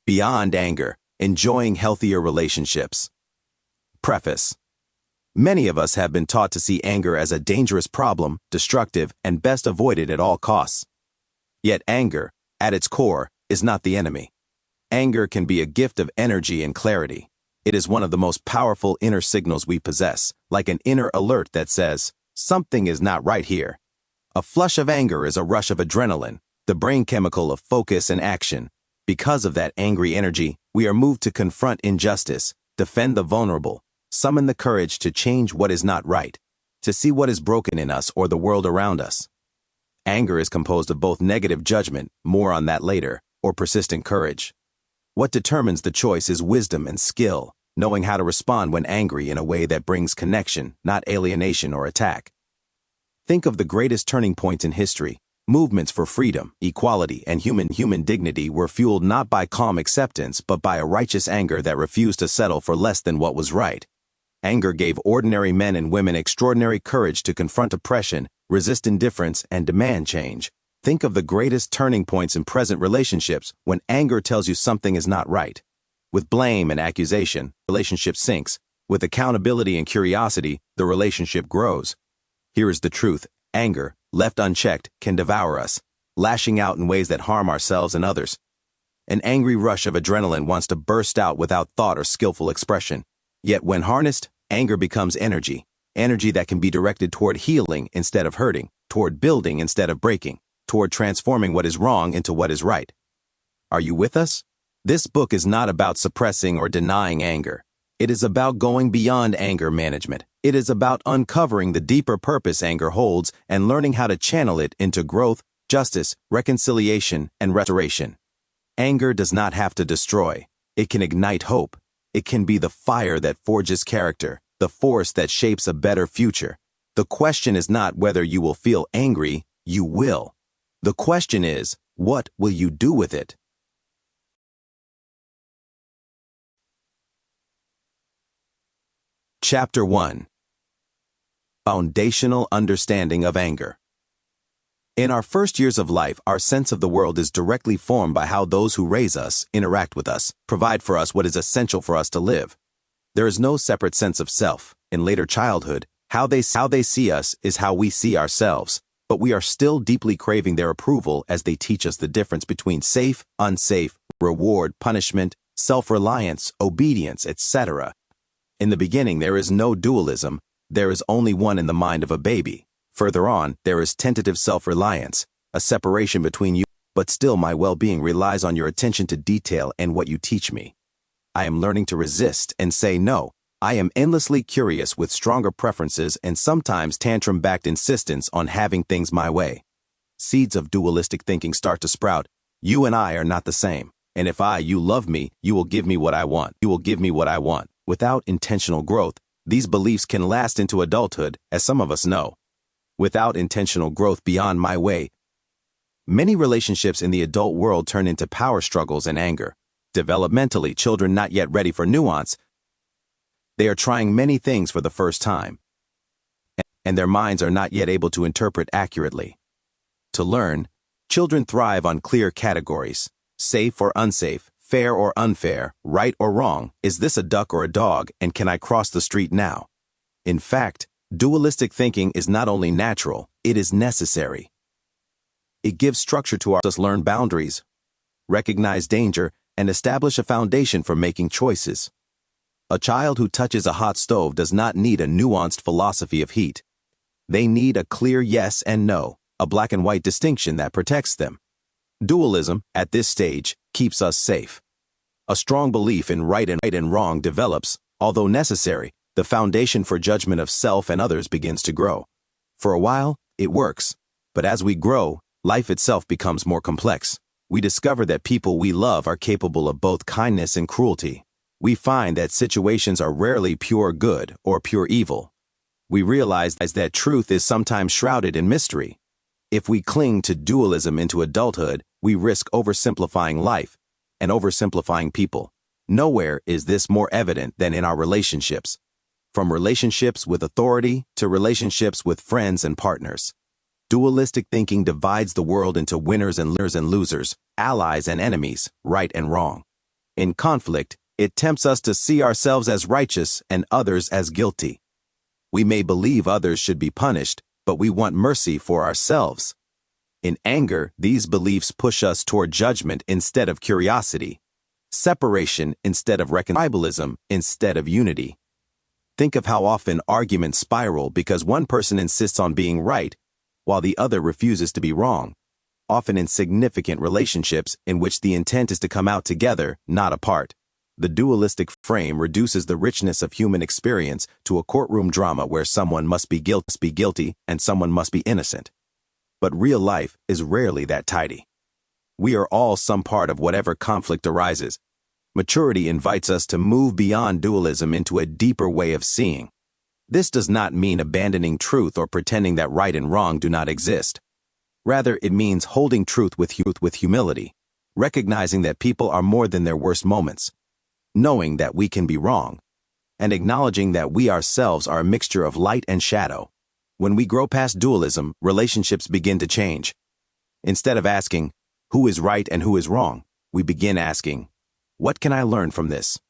Beyond Anger, Enjoying Healthier Relationships. Preface. Many of us have been taught to see anger as a dangerous problem, destructive, and best avoided at all costs. Yet anger, at its core, is not the enemy. Anger can be a gift of energy and clarity. It is one of the most powerful inner signals we possess, like an inner alert that says, something is not right here. A flush of anger is a rush of adrenaline, the brain chemical of focus and action. Because of that angry energy, we are moved to confront injustice, defend the vulnerable, summon the courage to change what is not right, to see what is broken in us or the world around us. Anger is composed of both negative judgment, more on that later, or persistent courage. What determines the choice is wisdom and skill, knowing how to respond when angry in a way that brings connection, not alienation or attack. Think of the greatest turning points in history. Movements for freedom, equality, and human dignity were fueled not by calm acceptance but by a righteous anger that refused to settle for less than what was right. Anger gave ordinary men and women extraordinary courage to confront oppression, resist indifference, and demand change. Think of the greatest turning points in present relationships when anger tells you something is not right. With blame and accusation, relationship sinks. With accountability and curiosity, the relationship grows. Here is the truth. Anger, left unchecked, can devour us, lashing out in ways that harm ourselves and others. An angry rush of adrenaline wants to burst out without thought or skillful expression. Yet when harnessed, anger becomes energy that can be directed toward healing instead of hurting, toward building instead of breaking, toward transforming what is wrong into what is right. Are you with us? This book is not about suppressing or denying anger. It is about going beyond anger management. It is about uncovering the deeper purpose anger holds and learning how to channel it into growth, justice, reconciliation, and restoration. Anger does not have to destroy. It can ignite hope. It can be the fire that forges character, the force that shapes a better future. The question is not whether you will feel angry, you will. The question is, what will you do with it? Chapter 1. Foundational Understanding of Anger. In our first years of life, our sense of the world is directly formed by how those who raise us, interact with us, provide for us what is essential for us to live. There is no separate sense of self. In later childhood, how they see us is how we see ourselves, but we are still deeply craving their approval as they teach us the difference between safe, unsafe, reward, punishment, self-reliance, obedience, etc. In the beginning, there is no dualism. There is only one in the mind of a baby. Further on, there is tentative self-reliance, a separation between you, but still my well-being relies on your attention to detail and what you teach me. I am learning to resist and say no. I am endlessly curious with stronger preferences and sometimes tantrum-backed insistence on having things my way. Seeds of dualistic thinking start to sprout. You and I are not the same. And if you love me, you will give me what I want. You will give me what I want. Without intentional growth, these beliefs can last into adulthood, as some of us know. Without intentional growth beyond my way, many relationships in the adult world turn into power struggles and anger. Developmentally, children not yet ready for nuance. They are trying many things for the first time, and their minds are not yet able to interpret accurately. To learn, children thrive on clear categories: safe or unsafe, fair or unfair, right or wrong, is this a duck or a dog, and can I cross the street now? In fact, dualistic thinking is not only natural, it is necessary. It gives structure to us learn boundaries, recognize danger, and establish a foundation for making choices. A child who touches a hot stove does not need a nuanced philosophy of heat. They need a clear yes and no, a black and white distinction that protects them. Dualism, at this stage, keeps us safe. A strong belief in right and wrong develops, although necessary. The foundation for judgment of self and others begins to grow. For a while, it works. But as we grow, life itself becomes more complex. We discover that people we love are capable of both kindness and cruelty. We find that situations are rarely pure good or pure evil. We realize that truth is sometimes shrouded in mystery. If we cling to dualism into adulthood, we risk oversimplifying life and oversimplifying people. Nowhere is this more evident than in our relationships. From relationships with authority to relationships with friends and partners. Dualistic thinking divides the world into winners and losers, allies and enemies, right and wrong. In conflict, it tempts us to see ourselves as righteous and others as guilty. We may believe others should be punished, but we want mercy for ourselves. In anger, these beliefs push us toward judgment instead of curiosity, separation instead of reconciliation, instead of unity. Think of how often arguments spiral because one person insists on being right, while the other refuses to be wrong, often in significant relationships in which the intent is to come out together, not apart. The dualistic frame reduces the richness of human experience to a courtroom drama where someone must be guilty and someone must be innocent. But real life is rarely that tidy. We are all some part of whatever conflict arises. Maturity invites us to move beyond dualism into a deeper way of seeing. This does not mean abandoning truth or pretending that right and wrong do not exist. Rather, it means holding truth with humility, recognizing that people are more than their worst moments, knowing that we can be wrong, and acknowledging that we ourselves are a mixture of light and shadow. When we grow past dualism, relationships begin to change. Instead of asking, who is right and who is wrong, we begin asking, what can I learn from this?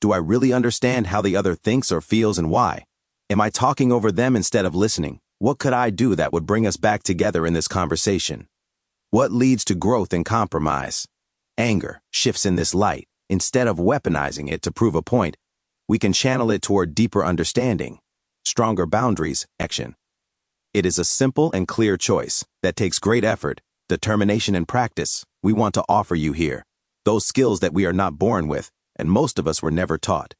Do I really understand how the other thinks or feels and why? Am I talking over them instead of listening? What could I do that would bring us back together in this conversation? What leads to growth and compromise? Anger shifts in this light. Instead of weaponizing it to prove a point, we can channel it toward deeper understanding, stronger boundaries, action. It is a simple and clear choice that takes great effort, determination, and practice we want to offer you here. Those skills that we are not born with, and most of us were never taught.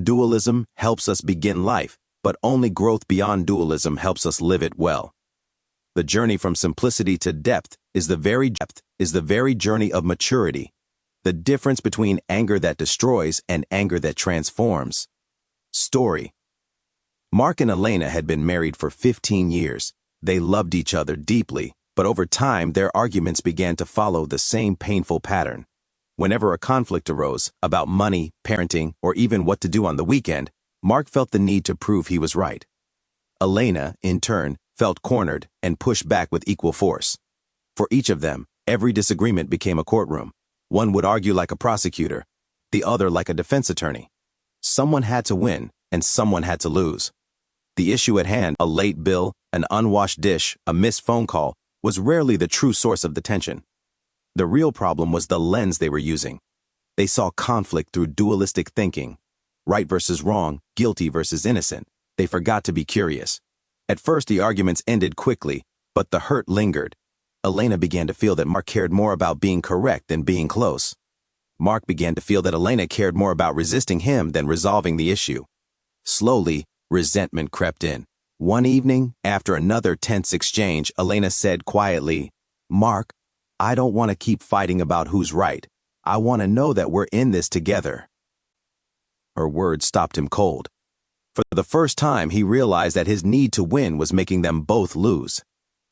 Dualism helps us begin life, but only growth beyond dualism helps us live it well. The journey from simplicity to depth is the very journey of maturity, the difference between anger that destroys and anger that transforms. Story. Mark and Elena had been married for 15 years. They loved each other deeply, but over time their arguments began to follow the same painful pattern. Whenever a conflict arose about money, parenting, or even what to do on the weekend, Mark felt the need to prove he was right. Elena, in turn, felt cornered and pushed back with equal force. For each of them, every disagreement became a courtroom. One would argue like a prosecutor, the other like a defense attorney. Someone had to win, and someone had to lose. The issue at hand, a late bill, an unwashed dish, a missed phone call, was rarely the true source of the tension. The real problem was the lens they were using. They saw conflict through dualistic thinking, right versus wrong, guilty versus innocent. They forgot to be curious. At first, the arguments ended quickly, but the hurt lingered. Elena began to feel that Mark cared more about being correct than being close. Mark began to feel that Elena cared more about resisting him than resolving the issue. Slowly, resentment crept in. One evening, after another tense exchange, Elena said quietly, "Mark, I don't want to keep fighting about who's right. I want to know that we're in this together." Her words stopped him cold. For the first time, he realized that his need to win was making them both lose.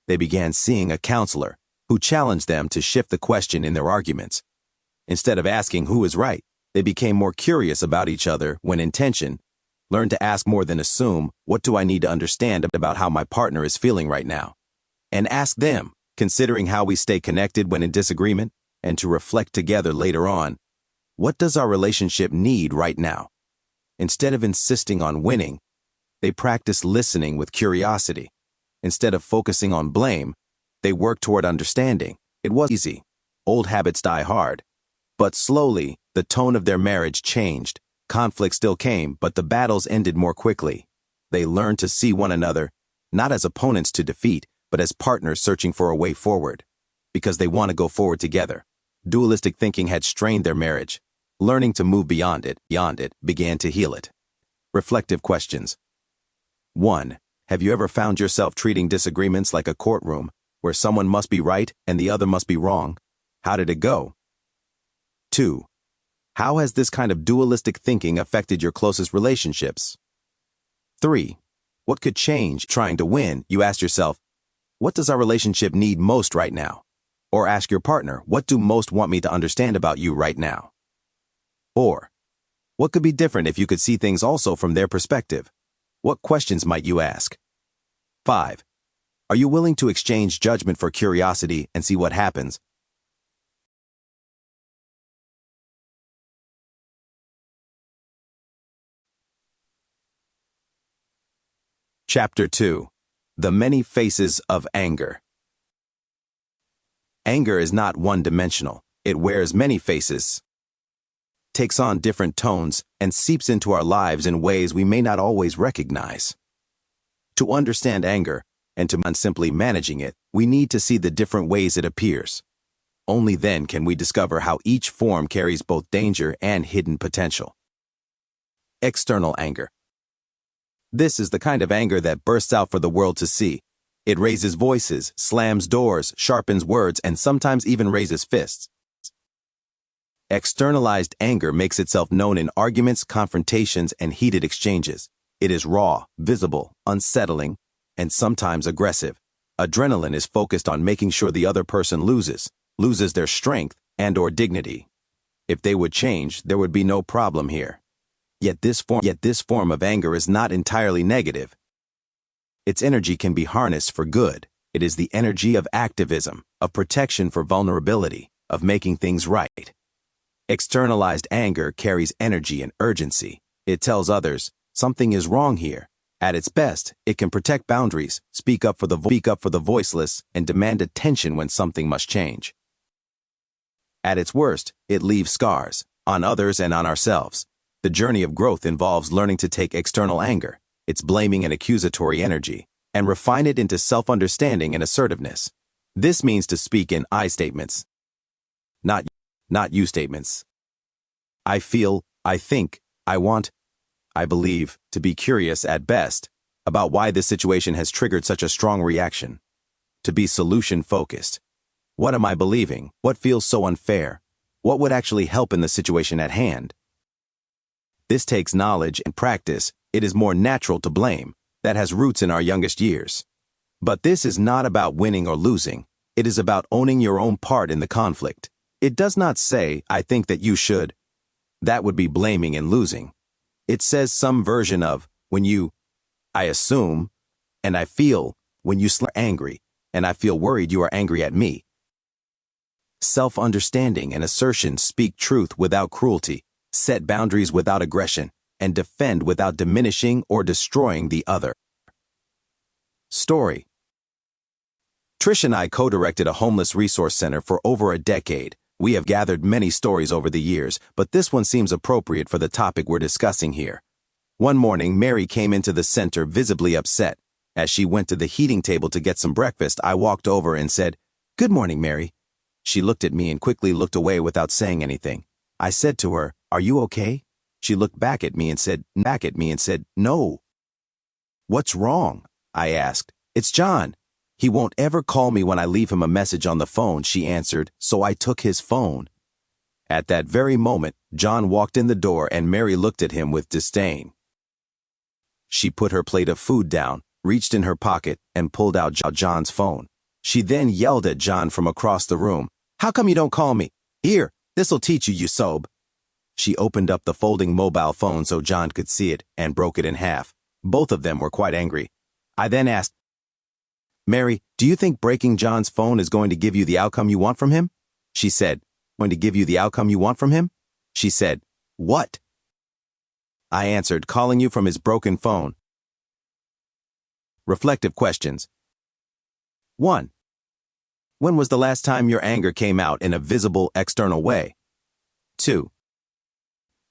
They began seeing a counselor who challenged them to shift the question in their arguments. Instead of asking who is right, they became more curious about each other when in tension. Learn to ask more than assume, what do I need to understand about how my partner is feeling right now? And ask them, considering how we stay connected when in disagreement, and to reflect together later on, what does our relationship need right now? Instead of insisting on winning, they practice listening with curiosity. Instead of focusing on blame, they work toward understanding. It was easy. Old habits die hard. But slowly, the tone of their marriage changed. Conflict still came, but the battles ended more quickly. They learned to see one another, not as opponents to defeat, but as partners searching for a way forward. Because they want to go forward together. Dualistic thinking had strained their marriage. Learning to move beyond it, began to heal it. Reflective questions. 1. Have you ever found yourself treating disagreements like a courtroom, where someone must be right and the other must be wrong? How did it go? 2. How has this kind of dualistic thinking affected your closest relationships? 3. What could change trying to win? You asked yourself, what does our relationship need most right now? Or ask your partner, what do most want me to understand about you right now? 4. What could be different if you could see things also from their perspective? What questions might you ask? 5. Are you willing to exchange judgment for curiosity and see what happens? Chapter 2. The Many Faces of Anger. Anger is not one-dimensional. It wears many faces, takes on different tones, and seeps into our lives in ways we may not always recognize. To understand anger, and to simply managing it, we need to see the different ways it appears. Only then can we discover how each form carries both danger and hidden potential. External anger. This is the kind of anger that bursts out for the world to see. It raises voices, slams doors, sharpens words, and sometimes even raises fists. Externalized anger makes itself known in arguments, confrontations, and heated exchanges. It is raw, visible, unsettling, and sometimes aggressive. Adrenaline is focused on making sure the other person loses their strength and/or dignity. If they would change, there would be no problem here. Yet this form of anger is not entirely negative. Its energy can be harnessed for good. It is the energy of activism, of protection for vulnerability, of making things right. Externalized anger carries energy and urgency. It tells others, something is wrong here. At its best, it can protect boundaries, speak up for the voiceless, and demand attention when something must change. At its worst, it leaves scars, on others and on ourselves. The journey of growth involves learning to take external anger, its blaming and accusatory energy, and refine it into self-understanding and assertiveness. This means to speak in I statements, not you statements. I feel, I think, I want, I believe, to be curious at best about why this situation has triggered such a strong reaction. To be solution-focused. What am I believing? What feels so unfair? What would actually help in the situation at hand? This takes knowledge and practice. It is more natural to blame. That has roots in our youngest years. But this is not about winning or losing. It is about owning your own part in the conflict. It does not say, I think that you should. That would be blaming and losing. It says some version of, when you, I assume, and I feel, when you are angry, and I feel worried you are angry at me. Self-understanding and assertion speak truth without cruelty, set boundaries without aggression, and defend without diminishing or destroying the other. Story. Trish and I co-directed a homeless resource center for over a decade. We have gathered many stories over the years, but this one seems appropriate for the topic we're discussing here. One morning, Mary came into the center visibly upset. As she went to the heating table to get some breakfast, I walked over and said, "Good morning, Mary." She looked at me and quickly looked away without saying anything. I said to her, "Are you okay?" She looked back at me and said, "No." "What's wrong?" I asked. "It's John. He won't ever call me when I leave him a message on the phone," she answered, so I took his phone. At that very moment, John walked in the door and Mary looked at him with disdain. She put her plate of food down, reached in her pocket, and pulled out John's phone. She then yelled at John from across the room, "How come you don't call me? Here, this'll teach you, you sob." She opened up the folding mobile phone so John could see it and broke it in half. Both of them were quite angry. I then asked, "Mary, do you think breaking John's phone is going to give you the outcome you want from him?" She said, "Going to give you the outcome you want from him?" She said, "What?" I answered, "Calling you from his broken phone." Reflective questions. 1. When was the last time your anger came out in a visible, external way? 2.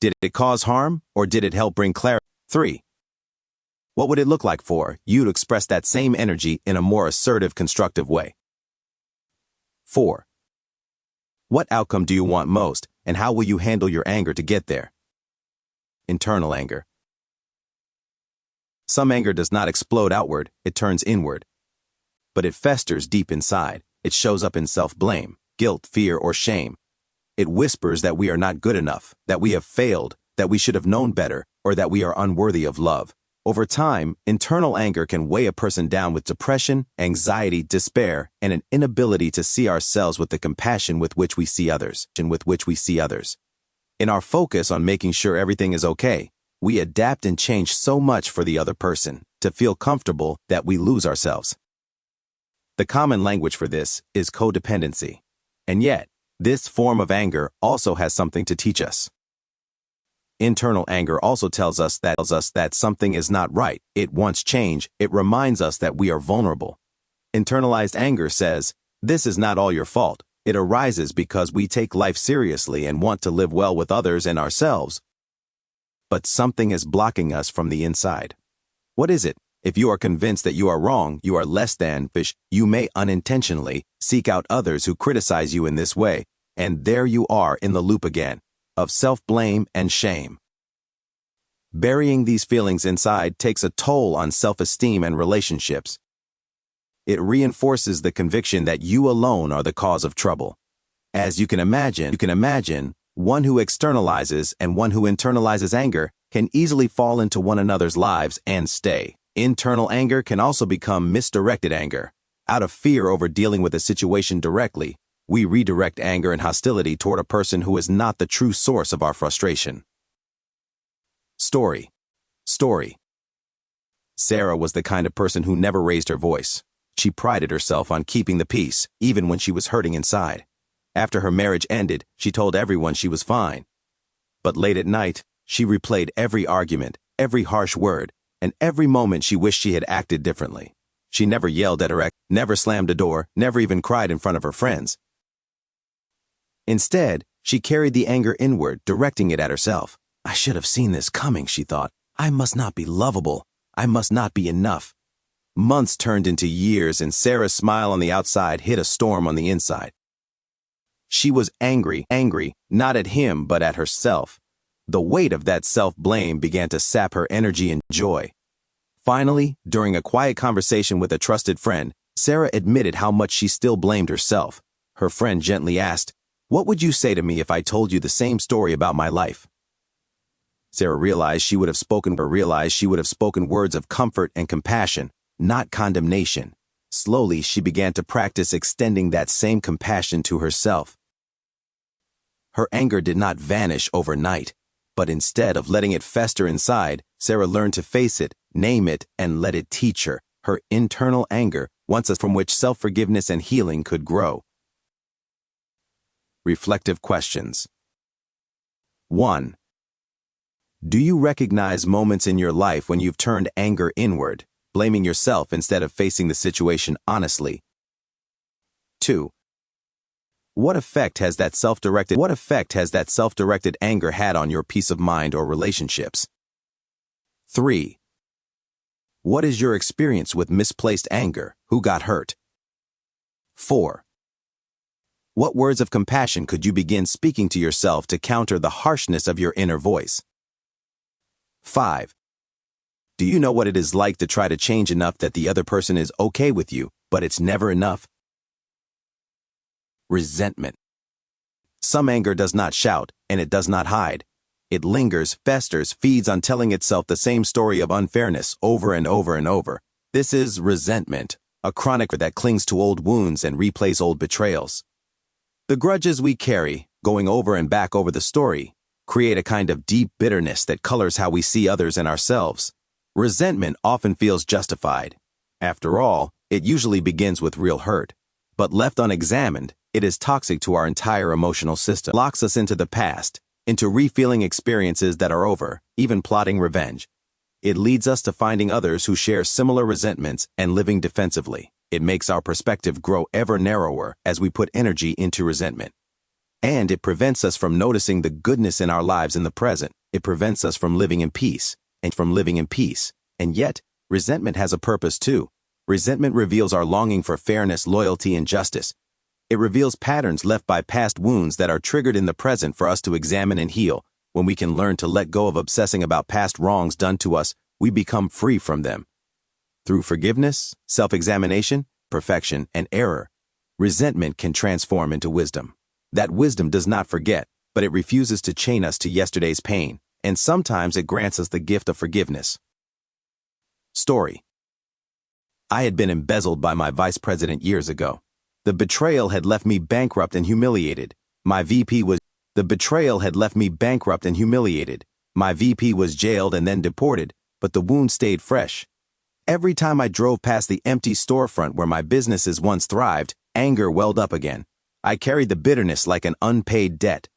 Did it cause harm, or did it help bring clarity? 3. What would it look like for you to express that same energy in a more assertive, constructive way? 4. What outcome do you want most, and how will you handle your anger to get there? Internal anger. Some anger does not explode outward, it turns inward. But it festers deep inside. It shows up in self-blame, guilt, fear, or shame. It whispers that we are not good enough, that we have failed, that we should have known better, or that we are unworthy of love. Over time, internal anger can weigh a person down with depression, anxiety, despair, and an inability to see ourselves with the compassion with which we see others. In our focus on making sure everything is okay, we adapt and change so much for the other person to feel comfortable that we lose ourselves. The common language for this is codependency. And yet, this form of anger also has something to teach us. Internal anger also tells us that something is not right. It wants change. It reminds us that we are vulnerable. Internalized anger says, "This is not all your fault." It arises because we take life seriously and want to live well with others and ourselves. But something is blocking us from the inside. What is it? If you are convinced that you are wrong, you are less than fish, you may unintentionally seek out others who criticize you in this way, and there you are in the loop again, of self-blame and shame. Burying these feelings inside takes a toll on self-esteem and relationships. It reinforces the conviction that you alone are the cause of trouble. As you can imagine, one who externalizes and one who internalizes anger can easily fall into one another's lives and stay. Internal anger can also become misdirected anger. Out of fear over dealing with a situation directly, we redirect anger and hostility toward a person who is not the true source of our frustration. Story. Sarah was the kind of person who never raised her voice. She prided herself on keeping the peace, even when she was hurting inside. After her marriage ended, she told everyone she was fine. But late at night, she replayed every argument, every harsh word, and every moment she wished she had acted differently. She never yelled at her ex, never slammed a door, never even cried in front of her friends. Instead, she carried the anger inward, directing it at herself. "I should have seen this coming," she thought. "I must not be lovable. I must not be enough." Months turned into years, and Sarah's smile on the outside hit a storm on the inside. She was angry, not at him, but at herself. The weight of that self-blame began to sap her energy and joy. Finally, during a quiet conversation with a trusted friend, Sarah admitted how much she still blamed herself. Her friend gently asked, "What would you say to me if I told you the same story about my life?" Sarah realized she would have spoken words of comfort and compassion, not condemnation. Slowly, she began to practice extending that same compassion to herself. Her anger did not vanish overnight, but instead of letting it fester inside, Sarah learned to face it, name it, and let it teach her. Her internal anger, once from which self-forgiveness and healing could grow. Reflective questions. 1. Do you recognize moments in your life when you've turned anger inward, blaming yourself instead of facing the situation honestly? 2. What effect has that self-directed anger had on your peace of mind or relationships? 3. What is your experience with misplaced anger? Who got hurt? 4. What words of compassion could you begin speaking to yourself to counter the harshness of your inner voice? 5. Do you know what it is like to try to change enough that the other person is okay with you, but it's never enough? Resentment. Some anger does not shout, and it does not hide. It lingers, festers, feeds on telling itself the same story of unfairness over and over and over. This is resentment, a chronic that clings to old wounds and replays old betrayals. The grudges we carry, going over and back over the story, create a kind of deep bitterness that colors how we see others and ourselves. Resentment often feels justified. After all, it usually begins with real hurt. But left unexamined, it is toxic to our entire emotional system. It locks us into the past, into refeeling experiences that are over, even plotting revenge. It leads us to finding others who share similar resentments and living defensively. It makes our perspective grow ever narrower as we put energy into resentment. And it prevents us from noticing the goodness in our lives in the present. It prevents us from living in peace. And yet, resentment has a purpose too. Resentment reveals our longing for fairness, loyalty, and justice. It reveals patterns left by past wounds that are triggered in the present for us to examine and heal. When we can learn to let go of obsessing about past wrongs done to us, we become free from them. Through forgiveness, self-examination, perfection, and error, resentment can transform into wisdom. That wisdom does not forget, but it refuses to chain us to yesterday's pain, and sometimes it grants us the gift of forgiveness. Story. I had been embezzled by my vice president years ago. The betrayal had left me bankrupt and humiliated. My VP was jailed and then deported, but the wound stayed fresh. Every time I drove past the empty storefront where my businesses once thrived, anger welled up again. I carried the bitterness like an unpaid debt.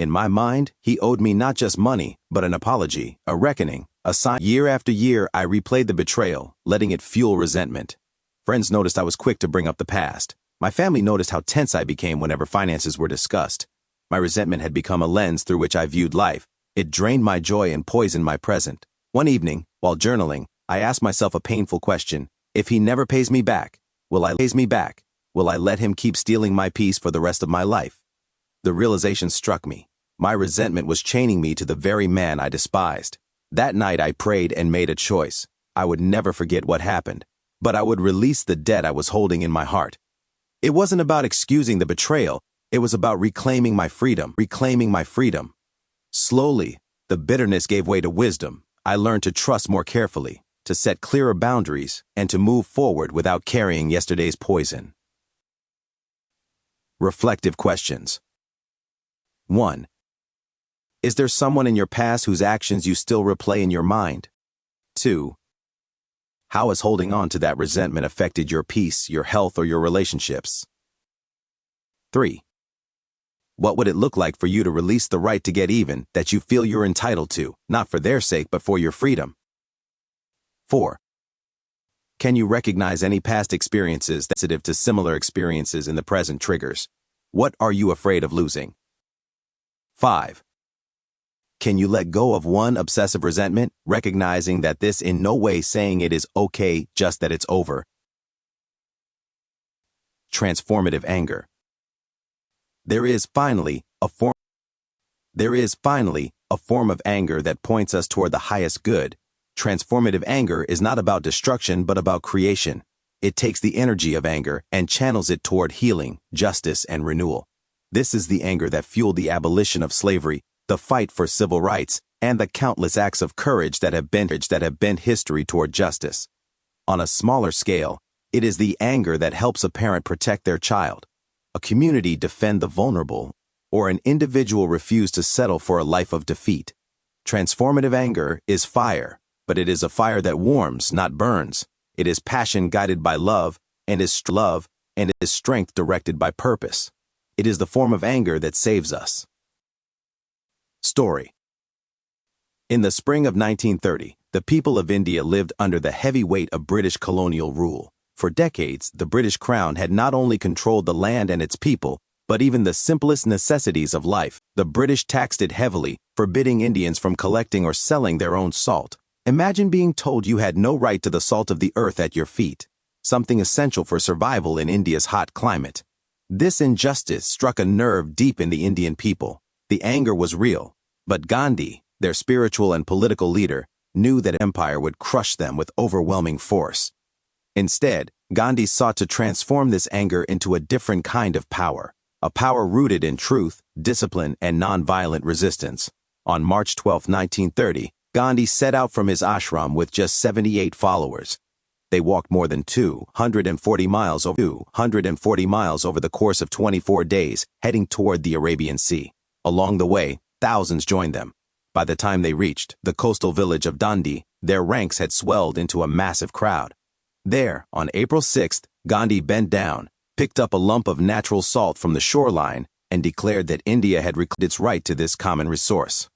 In my mind, he owed me not just money, but an apology, a reckoning, a sign. Year after year, I replayed the betrayal, letting it fuel resentment. Friends noticed I was quick to bring up the past. My family noticed how tense I became whenever finances were discussed. My resentment had become a lens through which I viewed life. It drained my joy and poisoned my present. One evening, while journaling, I asked myself a painful question. If he never pays me back, will I let him keep stealing my peace for the rest of my life? The realization struck me. My resentment was chaining me to the very man I despised. That night I prayed and made a choice. I would never forget what happened, but I would release the debt I was holding in my heart. It wasn't about excusing the betrayal, it was about reclaiming my freedom. Slowly, the bitterness gave way to wisdom. I learned to trust more carefully, to set clearer boundaries, and to move forward without carrying yesterday's poison. Reflective questions. 1. Is there someone in your past whose actions you still replay in your mind? 2. How has holding on to that resentment affected your peace, your health, or your relationships? 3. What would it look like for you to release the right to get even that you feel you're entitled to, not for their sake but for your freedom? 4. Can you recognize any past experiences that are sensitive to similar experiences in the present triggers? What are you afraid of losing? 5. Can you let go of one obsessive resentment, recognizing that this in no way saying it is okay, just that it's over? Transformative anger. There is finally a form of anger that points us toward the highest good. Transformative anger is not about destruction but about creation. It takes the energy of anger and channels it toward healing, justice, and renewal. This is the anger that fueled the abolition of slavery, the fight for civil rights, and the countless acts of courage that have bent history toward justice. On a smaller scale, it is the anger that helps a parent protect their child, a community defend the vulnerable, or an individual refuse to settle for a life of defeat. Transformative anger is fire, but it is a fire that warms, not burns. It is passion guided by love, and is strength directed by purpose. It is the form of anger that saves us. Story. In the spring of 1930, the people of India lived under the heavy weight of British colonial rule. For decades, the British Crown had not only controlled the land and its people, but even the simplest necessities of life. The British taxed it heavily, forbidding Indians from collecting or selling their own salt. Imagine being told you had no right to the salt of the earth at your feet, something essential for survival in India's hot climate. This injustice struck a nerve deep in the Indian people. The anger was real, but Gandhi, their spiritual and political leader, knew that empire would crush them with overwhelming force. Instead, Gandhi sought to transform this anger into a different kind of power, a power rooted in truth, discipline, and nonviolent resistance. On March 12, 1930, Gandhi set out from his ashram with just 78 followers. They walked more than 240 miles over the course of 24 days, heading toward the Arabian Sea. Along the way, thousands joined them. By the time they reached the coastal village of Dandi, their ranks had swelled into a massive crowd. There, on April 6th, Gandhi bent down, picked up a lump of natural salt from the shoreline, and declared that India had reclaimed its right to this common resource.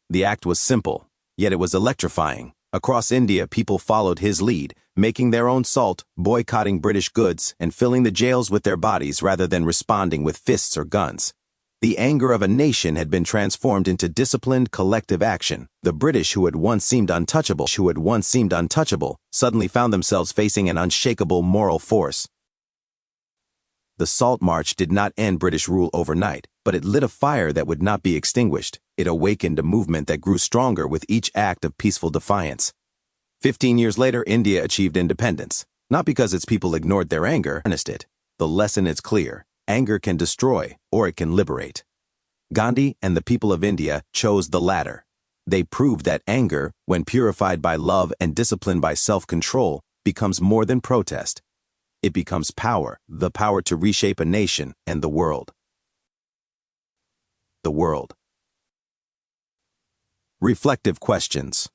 The act was simple, yet it was electrifying. Across India, people followed his lead, making their own salt, boycotting British goods, and filling the jails with their bodies rather than responding with fists or guns. The anger of a nation had been transformed into disciplined collective action. The British, who had once seemed untouchable, suddenly found themselves facing an unshakable moral force. The Salt March did not end British rule overnight, but it lit a fire that would not be extinguished. It awakened a movement that grew stronger with each act of peaceful defiance. 15 years later, India achieved independence, not because its people ignored their anger, harnessed it. The lesson is clear. Anger can destroy, or it can liberate. Gandhi and the people of India chose the latter. They proved that anger, when purified by love and disciplined by self-control, becomes more than protest. It becomes power, the power to reshape a nation and the world. The world. Reflective questions.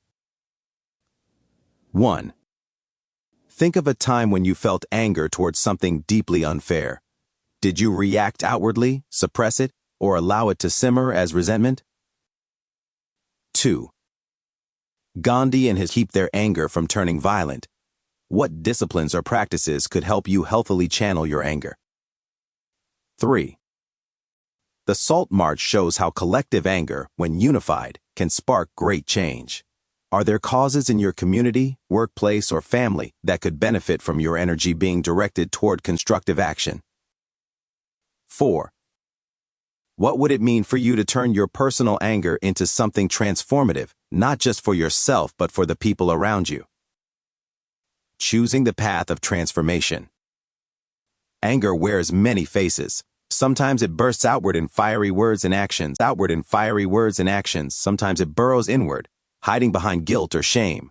1. Think of a time when you felt anger towards something deeply unfair. Did you react outwardly, suppress it, or allow it to simmer as resentment? 2. Gandhi and his keep their anger from turning violent. What disciplines or practices could help you healthily channel your anger? 3. The Salt March shows how collective anger, when unified, can spark great change. Are there causes in your community, workplace, or family that could benefit from your energy being directed toward constructive action? 4. What would it mean for you to turn your personal anger into something transformative, not just for yourself but for the people around you? Choosing the path of transformation. Anger wears many faces. Sometimes it bursts outward in fiery words and actions. Sometimes it burrows inward, hiding behind guilt or shame.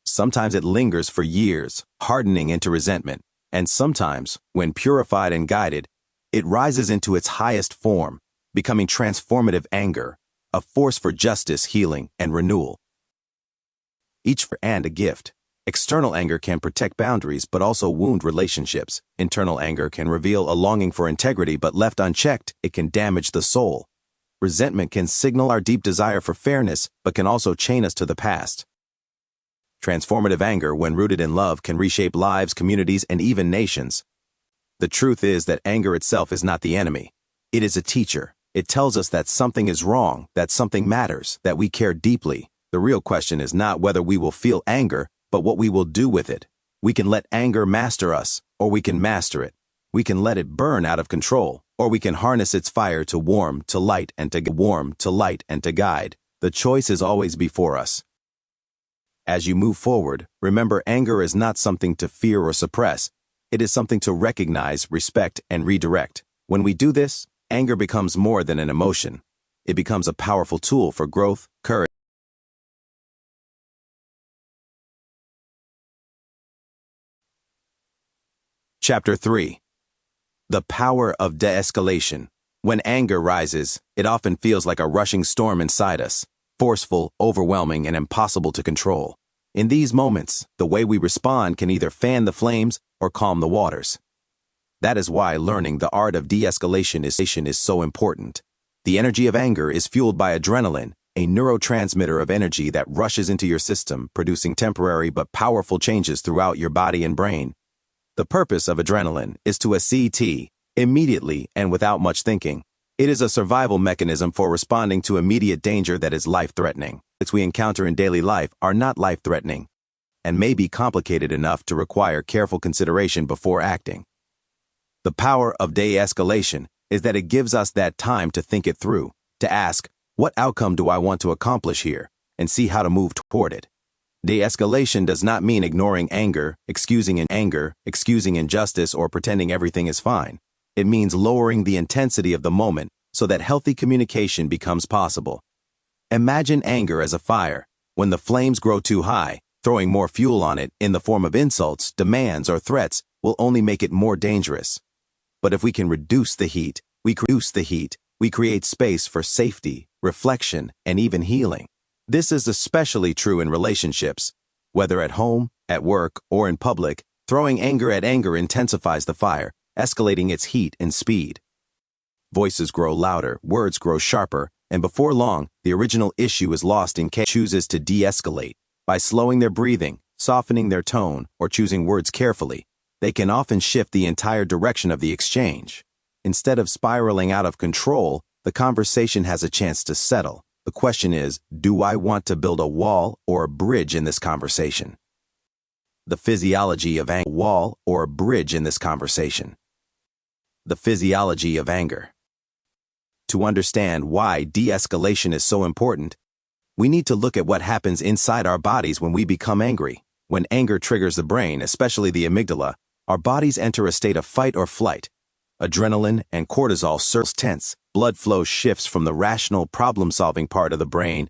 Sometimes it lingers for years, hardening into resentment. And sometimes, when purified and guided, it rises into its highest form, becoming transformative anger, a force for justice, healing, and renewal. Each and a gift. External anger can protect boundaries but also wound relationships. Internal anger can reveal a longing for integrity, but left unchecked, it can damage the soul. Resentment can signal our deep desire for fairness, but can also chain us to the past. Transformative anger, when rooted in love, can reshape lives, communities, and even nations. The truth is that anger itself is not the enemy. It is a teacher. It tells us that something is wrong, that something matters, that we care deeply. The real question is not whether we will feel anger, but what we will do with it. We can let anger master us, or we can master it. We can let it burn out of control, or we can harness its fire to warm, to light, and to guide. The choice is always before us. As you move forward, remember, anger is not something to fear or suppress. It is something to recognize, respect, and redirect. When we do this, anger becomes more than an emotion. It becomes a powerful tool for growth, courage. Chapter 3. The power of de-escalation. When anger rises, it often feels like a rushing storm inside us, forceful, overwhelming, and impossible to control. In these moments, the way we respond can either fan the flames or calm the waters. That is why learning the art of de-escalation is so important. The energy of anger is fueled by adrenaline, a neurotransmitter of energy that rushes into your system, producing temporary but powerful changes throughout your body and brain. The purpose of adrenaline is to ACT, immediately and without much thinking. It is a survival mechanism for responding to immediate danger that is life-threatening. Threats we encounter in daily life are not life-threatening and may be complicated enough to require careful consideration before acting. The power of de-escalation is that it gives us that time to think it through, to ask, what outcome do I want to accomplish here, and see how to move toward it. De-escalation does not mean ignoring anger, excusing injustice, or pretending everything is fine. It means lowering the intensity of the moment so that healthy communication becomes possible. Imagine anger as a fire. When the flames grow too high, throwing more fuel on it in the form of insults, demands, or threats will only make it more dangerous. But if we can reduce the heat, we create space for safety, reflection, and even healing. This is especially true in relationships. Whether at home, at work, or in public, throwing anger at anger intensifies the fire, escalating its heat and speed. Voices grow louder, words grow sharper, and before long, the original issue is lost in chaos. Chooses to de-escalate. By slowing their breathing, softening their tone, or choosing words carefully, they can often shift the entire direction of the exchange. Instead of spiraling out of control, the conversation has a chance to settle. The question is, do I want to build a wall or a bridge in this conversation? The physiology of anger. Wall or a bridge in this conversation. The physiology of anger. To understand why de-escalation is so important, we need to look at what happens inside our bodies when we become angry. When anger triggers the brain, especially the amygdala, our bodies enter a state of fight or flight. Adrenaline and cortisol surge tense. Blood flow shifts from the rational, problem-solving part of the brain,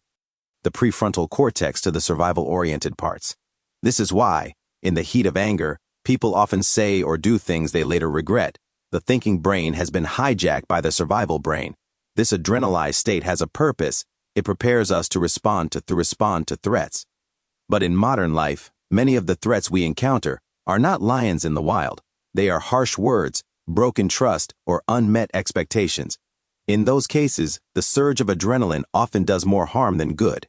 the prefrontal cortex, to the survival-oriented parts. This is why, in the heat of anger, people often say or do things they later regret. The thinking brain has been hijacked by the survival brain. This adrenalized state has a purpose. It prepares us to respond to threats. But in modern life, many of the threats we encounter are not lions in the wild. They are harsh words, broken trust, or unmet expectations. In those cases, the surge of adrenaline often does more harm than good.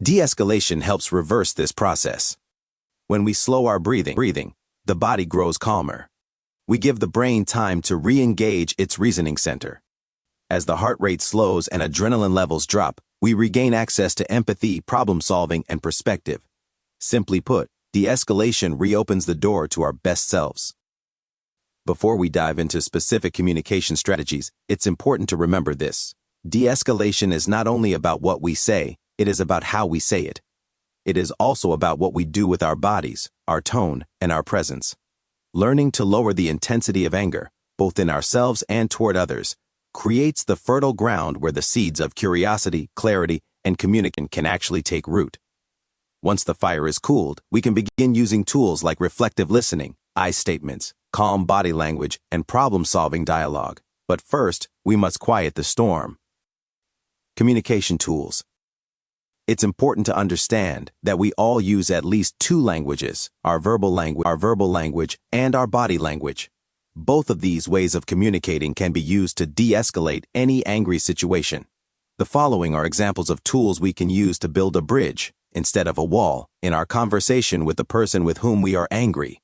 De-escalation helps reverse this process. When we slow our breathing, the body grows calmer. We give the brain time to re-engage its reasoning center. As the heart rate slows and adrenaline levels drop, we regain access to empathy, problem-solving, and perspective. Simply put, de-escalation reopens the door to our best selves. Before we dive into specific communication strategies, it's important to remember this. De-escalation is not only about what we say, it is about how we say it. It is also about what we do with our bodies, our tone, and our presence. Learning to lower the intensity of anger, both in ourselves and toward others, creates the fertile ground where the seeds of curiosity, clarity, and communication can actually take root. Once the fire is cooled, we can begin using tools like reflective listening, I statements, calm body language, and problem-solving dialogue. But first, we must quiet the storm. Communication tools. It's important to understand that we all use at least two languages, our verbal language, and our body language. Both of these ways of communicating can be used to de-escalate any angry situation. The following are examples of tools we can use to build a bridge, instead of a wall, in our conversation with the person with whom we are angry.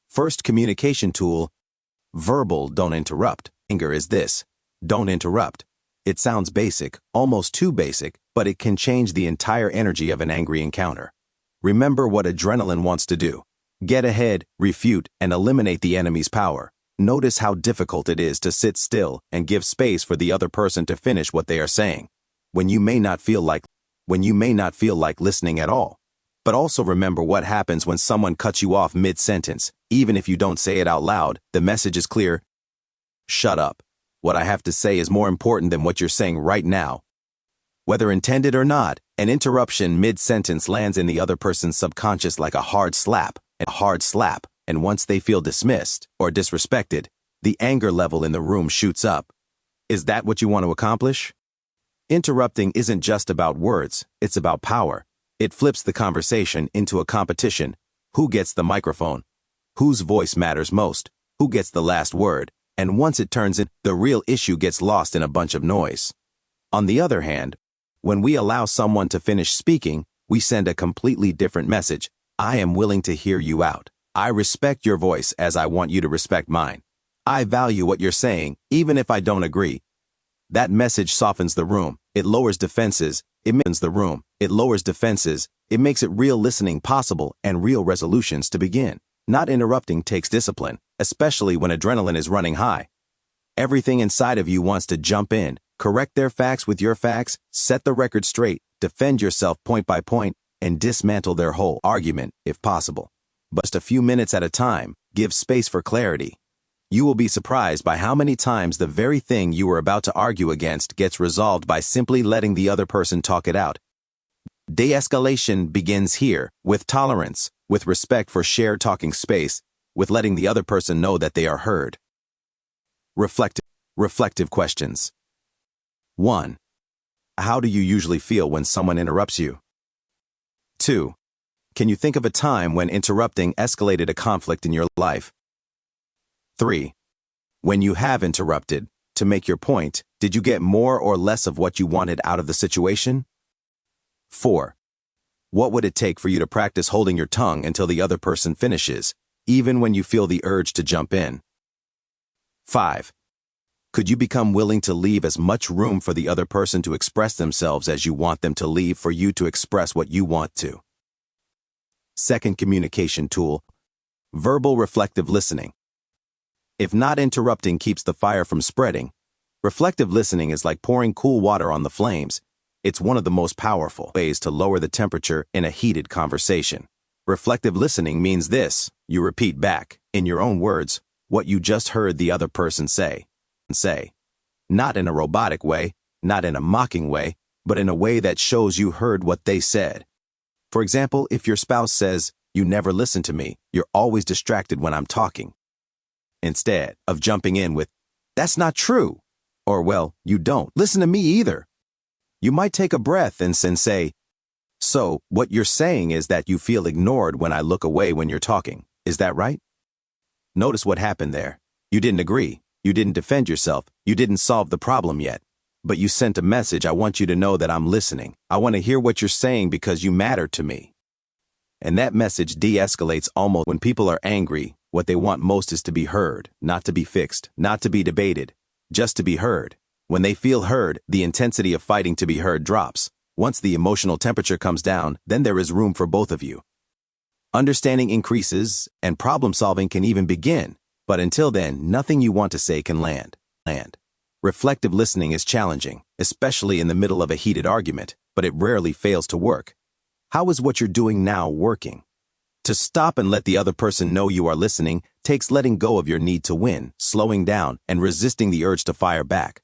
First communication tool, verbal don't interrupt. Anger is this, don't interrupt. It sounds basic, almost too basic, but it can change the entire energy of an angry encounter. Remember what adrenaline wants to do. Get ahead, refute, and eliminate the enemy's power. Notice how difficult it is to sit still and give space for the other person to finish what they are saying, when you may not feel like listening at all. But also remember what happens when someone cuts you off mid-sentence. Even if you don't say it out loud, the message is clear. Shut up. What I have to say is more important than what you're saying right now. Whether intended or not, an interruption mid-sentence lands in the other person's subconscious like a hard slap, and once they feel dismissed or disrespected, the anger level in the room shoots up. Is that what you want to accomplish? Interrupting isn't just about words, it's about power. It flips the conversation into a competition. Who gets the microphone? Whose voice matters most? Who gets the last word? And once it turns in, the real issue gets lost in a bunch of noise. On the other hand, when we allow someone to finish speaking, we send a completely different message. I am willing to hear you out. I respect your voice as I want you to respect mine. I value what you're saying, even if I don't agree. That message softens the room. It lowers defenses. It makes it real listening possible and real resolutions to begin. Not interrupting takes discipline, especially when adrenaline is running high. Everything inside of you wants to jump in, correct their facts with your facts, set the record straight, defend yourself point by point, and dismantle their whole argument, if possible. But just a few minutes at a time, give space for clarity. You will be surprised by how many times the very thing you were about to argue against gets resolved by simply letting the other person talk it out. De-escalation begins here, with tolerance, with respect for shared talking space, with letting the other person know that they are heard. Reflective questions. 1. How do you usually feel when someone interrupts you? 2. Can you think of a time when interrupting escalated a conflict in your life? 3. When you have interrupted, to make your point, did you get more or less of what you wanted out of the situation? 4. What would it take for you to practice holding your tongue until the other person finishes, even when you feel the urge to jump in? 5. Could you become willing to leave as much room for the other person to express themselves as you want them to leave for you to express what you want to? Second communication tool, verbal reflective listening. If not interrupting keeps the fire from spreading, reflective listening is like pouring cool water on the flames. It's one of the most powerful ways to lower the temperature in a heated conversation. Reflective listening means this: you repeat back, in your own words, what you just heard the other person say. Not in a robotic way, not in a mocking way, but in a way that shows you heard what they said. For example, if your spouse says, "You never listen to me, you're always distracted when I'm talking," instead of jumping in with, "That's not true," or, "Well, you don't listen to me either," you might take a breath and say, "So, what you're saying is that you feel ignored when I look away when you're talking. Is that right?" Notice what happened there. You didn't agree. You didn't defend yourself. You didn't solve the problem yet. But you sent a message. I want you to know that I'm listening. I want to hear what you're saying because you matter to me. And that message de-escalates almost. When people are angry, what they want most is to be heard, not to be fixed, not to be debated, just to be heard. When they feel heard, the intensity of fighting to be heard drops. Once the emotional temperature comes down, then there is room for both of you. Understanding increases, and problem-solving can even begin. But until then, nothing you want to say can land. Reflective listening is challenging, especially in the middle of a heated argument, but it rarely fails to work. How is what you're doing now working? To stop and let the other person know you are listening takes letting go of your need to win, slowing down, and resisting the urge to fire back.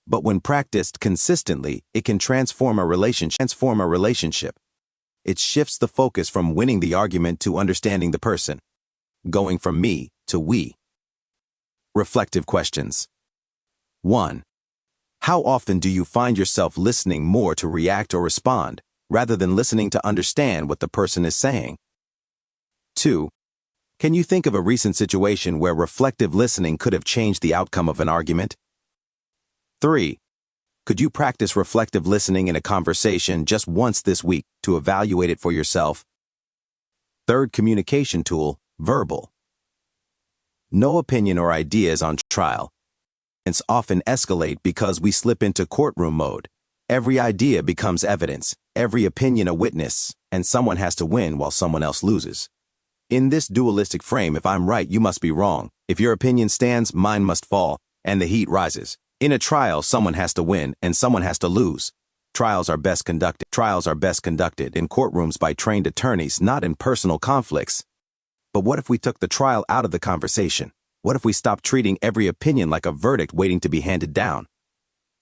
But when practiced consistently, it can transform a relationship. It shifts the focus from winning the argument to understanding the person, going from me to we. Reflective questions. 1. How often do you find yourself listening more to react or respond, rather than listening to understand what the person is saying? 2. Can you think of a recent situation where reflective listening could have changed the outcome of an argument? 3. Could you practice reflective listening in a conversation just once this week to evaluate it for yourself? Third communication tool, verbal. No opinion or ideas on trial. Arguments often escalate because we slip into courtroom mode. Every idea becomes evidence, every opinion a witness, and someone has to win while someone else loses. In this dualistic frame, if I'm right, you must be wrong. If your opinion stands, mine must fall, and the heat rises. In a trial, someone has to win and someone has to lose. Trials are best conducted in courtrooms by trained attorneys, not in personal conflicts. But what if we took the trial out of the conversation? What if we stopped treating every opinion like a verdict waiting to be handed down?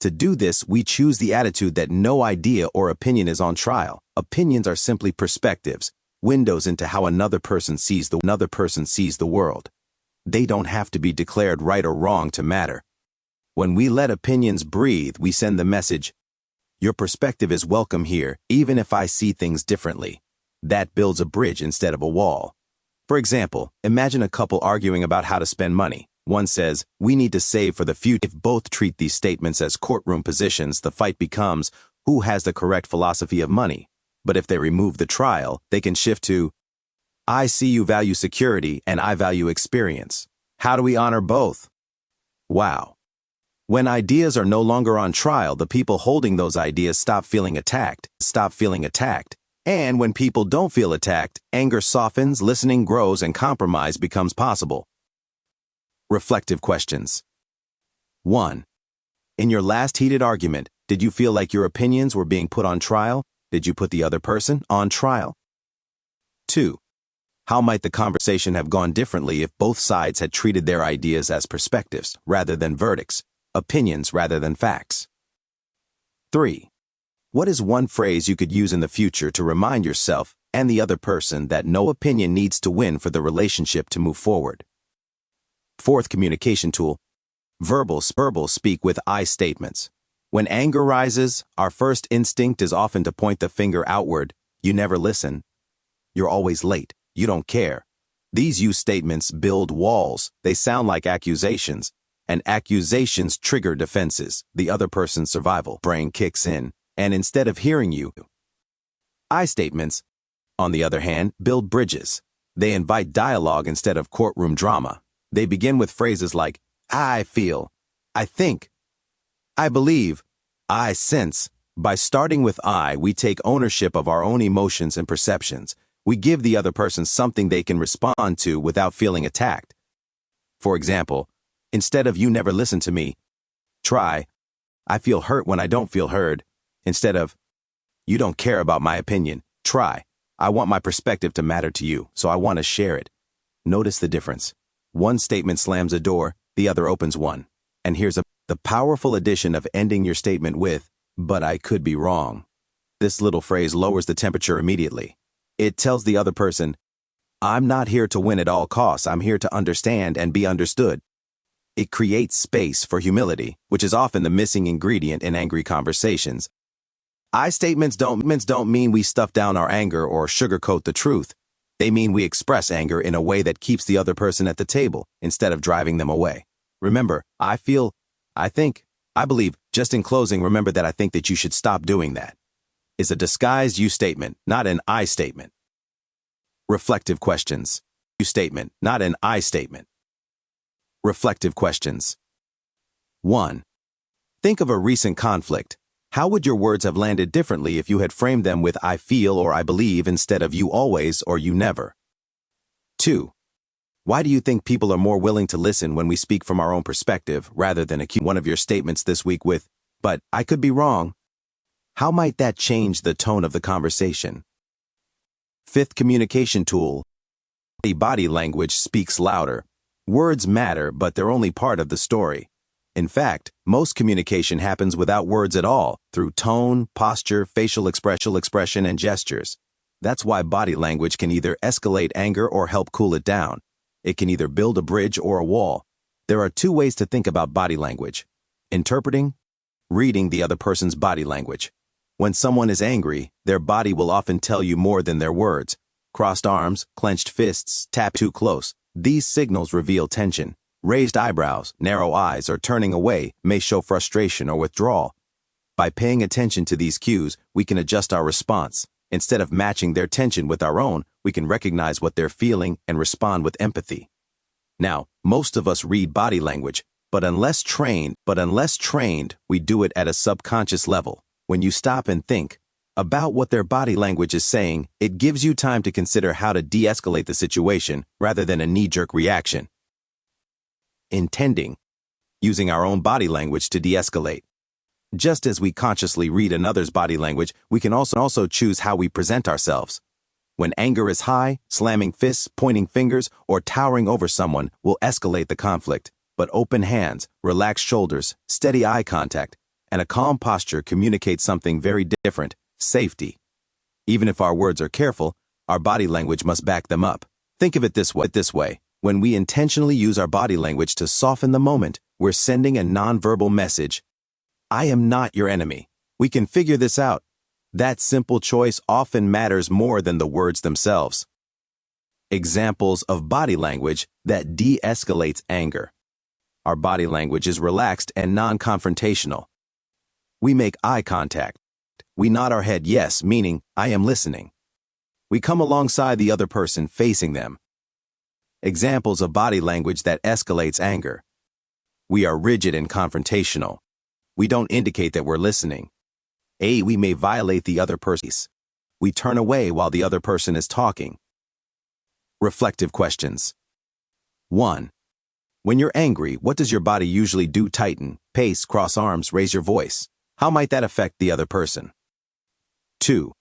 To do this, we choose the attitude that no idea or opinion is on trial. Opinions are simply perspectives, windows into how another person sees the world. They don't have to be declared right or wrong to matter. When we let opinions breathe, we send the message, your perspective is welcome here, even if I see things differently. That builds a bridge instead of a wall. For example, imagine a couple arguing about how to spend money. One says, we need to save for the future. If both treat these statements as courtroom positions, the fight becomes, who has the correct philosophy of money? But if they remove the trial, they can shift to, I see you value security and I value experience. How do we honor both? Wow. When ideas are no longer on trial, the people holding those ideas stop feeling attacked. And when people don't feel attacked, anger softens, listening grows, and compromise becomes possible. Reflective questions. 1. In your last heated argument, did you feel like your opinions were being put on trial? Did you put the other person on trial? 2. How might the conversation have gone differently if both sides had treated their ideas as perspectives rather than verdicts, opinions rather than facts? 3. What is one phrase you could use in the future to remind yourself and the other person that no opinion needs to win for the relationship to move forward? Fourth communication tool, verbal speak with I statements. When anger rises, our first instinct is often to point the finger outward. You never listen. You're always late. You don't care. These you statements build walls. They sound like accusations, and accusations trigger defenses. The other person's survival brain kicks in. And instead of hearing you, I statements, on the other hand, build bridges. They invite dialogue instead of courtroom drama. They begin with phrases like, I feel, I think, I believe, I sense. By starting with I, we take ownership of our own emotions and perceptions. We give the other person something they can respond to without feeling attacked. For example, instead of you never listen to me, try, I feel hurt when I don't feel heard. Instead of, you don't care about my opinion, try, I want my perspective to matter to you, so I want to share it. Notice the difference. One statement slams a door, the other opens one. And here's the powerful addition of ending your statement with, but I could be wrong. This little phrase lowers the temperature immediately. It tells the other person, I'm not here to win at all costs, I'm here to understand and be understood. It creates space for humility, which is often the missing ingredient in angry conversations. I statements don't mean we stuff down our anger or sugarcoat the truth. They mean we express anger in a way that keeps the other person at the table instead of driving them away. Remember, I feel, I think, I believe. Just in closing, remember that I think that you should stop doing that. Is a disguised you statement, not an I statement. Reflective questions. You statement, not an I statement. Reflective questions. 1. Think of a recent conflict. How would your words have landed differently if you had framed them with I feel or I believe instead of you always or you never? 2. Why do you think people are more willing to listen when we speak from our own perspective rather than accuse one of your statements this week with, but I could be wrong? How might that change the tone of the conversation? 5th communication tool. Body language speaks louder. Words matter, but they're only part of the story. In fact, most communication happens without words at all, through tone, posture, facial expression, and gestures. That's why body language can either escalate anger or help cool it down. It can either build a bridge or a wall. There are 2 ways to think about body language: interpreting, reading the other person's body language. When someone is angry, their body will often tell you more than their words. Crossed arms, clenched fists, tap too close. These signals reveal tension. Raised eyebrows, narrow eyes, or turning away may show frustration or withdrawal. By paying attention to these cues, we can adjust our response. Instead of matching their tension with our own, we can recognize what they're feeling and respond with empathy. Now, most of us read body language, but unless trained, we do it at a subconscious level. When you stop and think about what their body language is saying, it gives you time to consider how to de-escalate the situation rather than a knee-jerk reaction. Intending. Using our own body language to de-escalate. Just as we consciously read another's body language, we can also choose how we present ourselves. When anger is high, slamming fists, pointing fingers, or towering over someone will escalate the conflict. But open hands, relaxed shoulders, steady eye contact, and a calm posture communicate something very different: safety. Even if our words are careful, our body language must back them up. Think of it this way. When we intentionally use our body language to soften the moment, we're sending a nonverbal message. I am not your enemy. We can figure this out. That simple choice often matters more than the words themselves. Examples of body language that de-escalates anger. Our body language is relaxed and non-confrontational. We make eye contact. We nod our head yes, meaning I am listening. We come alongside the other person, facing them. Examples of body language that escalates anger. We are rigid and confrontational. We don't indicate that we're listening. We may violate the other person's. We turn away while the other person is talking. Reflective questions. 1. When you're angry, what does your body usually do? Tighten, pace, cross arms, raise your voice. How might that affect the other person? 2.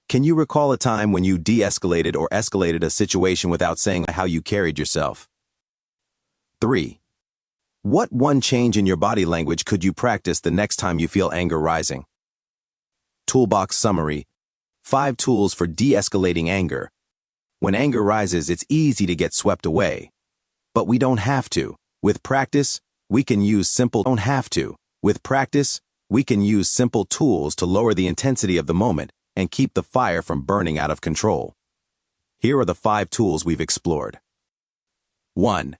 Can you recall a time when you de-escalated or escalated a situation without saying how you carried yourself? 3. What one change in your body language could you practice the next time you feel anger rising? Toolbox summary. 5 tools for de-escalating anger. When anger rises, it's easy to get swept away. But we don't have to. With practice, we can use simple tools to lower the intensity of the moment and keep the fire from burning out of control. Here are the 5 tools we've explored. 1.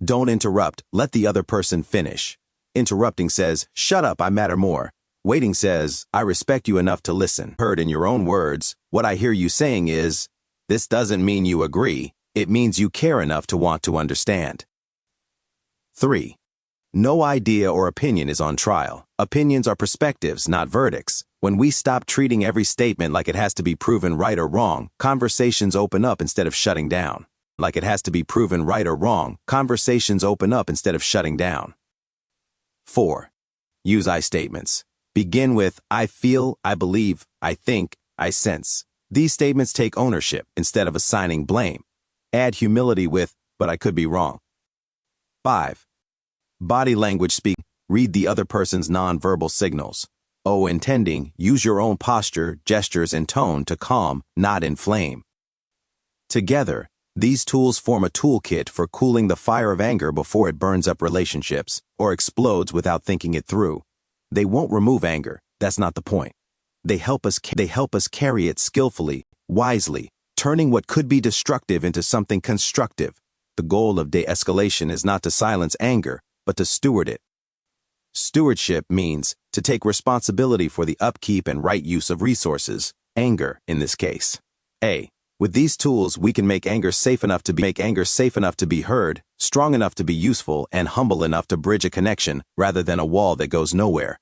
Don't interrupt, let the other person finish. Interrupting says, shut up, I matter more. Waiting says, I respect you enough to listen. Heard in your own words, what I hear you saying is, this doesn't mean you agree, it means you care enough to want to understand. 3. No idea or opinion is on trial. Opinions are perspectives, not verdicts. When we stop treating every statement like it has to be proven right or wrong, conversations open up instead of shutting down. 4. Use I statements. Begin with, I feel, I believe, I think, I sense. These statements take ownership instead of assigning blame. Add humility with, but I could be wrong. 5. Body language speak. Read the other person's nonverbal signals. Intending, use your own posture, gestures, and tone to calm, not inflame. Together, these tools form a toolkit for cooling the fire of anger before it burns up relationships or explodes without thinking it through. They won't remove anger, that's not the point. They help us carry it skillfully, wisely, turning what could be destructive into something constructive. The goal of de-escalation is not to silence anger, but to steward it. Stewardship means to take responsibility for the upkeep and right use of resources, anger in this case. With these tools, we can make anger safe enough to be heard, strong enough to be useful, and humble enough to bridge a connection rather than a wall that goes nowhere.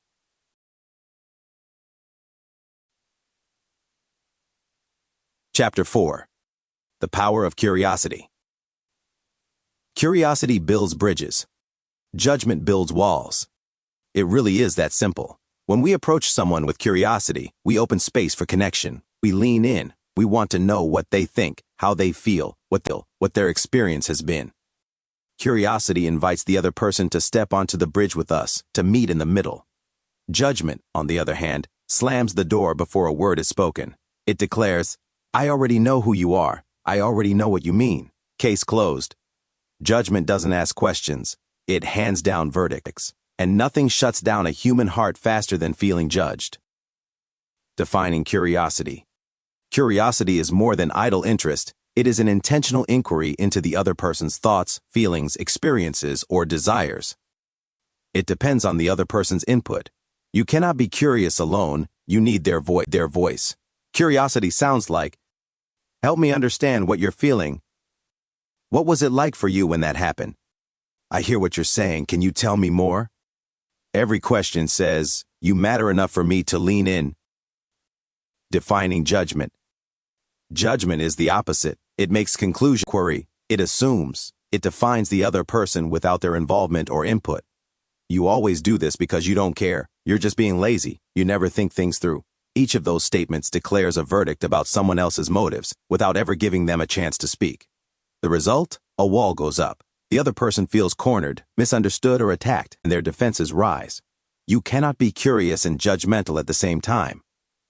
Chapter 4. The Power of Curiosity. Curiosity builds bridges. Judgment builds walls. It really is that simple. When we approach someone with curiosity, we open space for connection. We lean in. We want to know what they think, how they feel, what their experience has been. Curiosity invites the other person to step onto the bridge with us, to meet in the middle. Judgment, on the other hand, slams the door before a word is spoken. It declares, "I already know who you are. I already know what you mean. Case closed." Judgment doesn't ask questions. It hands down verdicts. And nothing shuts down a human heart faster than feeling judged. Defining curiosity. Curiosity is more than idle interest. It is an intentional inquiry into the other person's thoughts, feelings, experiences, or desires. It depends on the other person's input. You cannot be curious alone. You need their voice. Curiosity sounds like, "Help me understand what you're feeling. What was it like for you when that happened? I hear what you're saying. Can you tell me more?" Every question says, "You matter enough for me to lean in." Defining judgment. Judgment is the opposite. It makes conclusion query. It assumes. It defines the other person without their involvement or input. You always do this because you don't care. You're just being lazy. You never think things through. Each of those statements declares a verdict about someone else's motives without ever giving them a chance to speak. The result? A wall goes up. The other person feels cornered, misunderstood, or attacked, and their defenses rise. You cannot be curious and judgmental at the same time.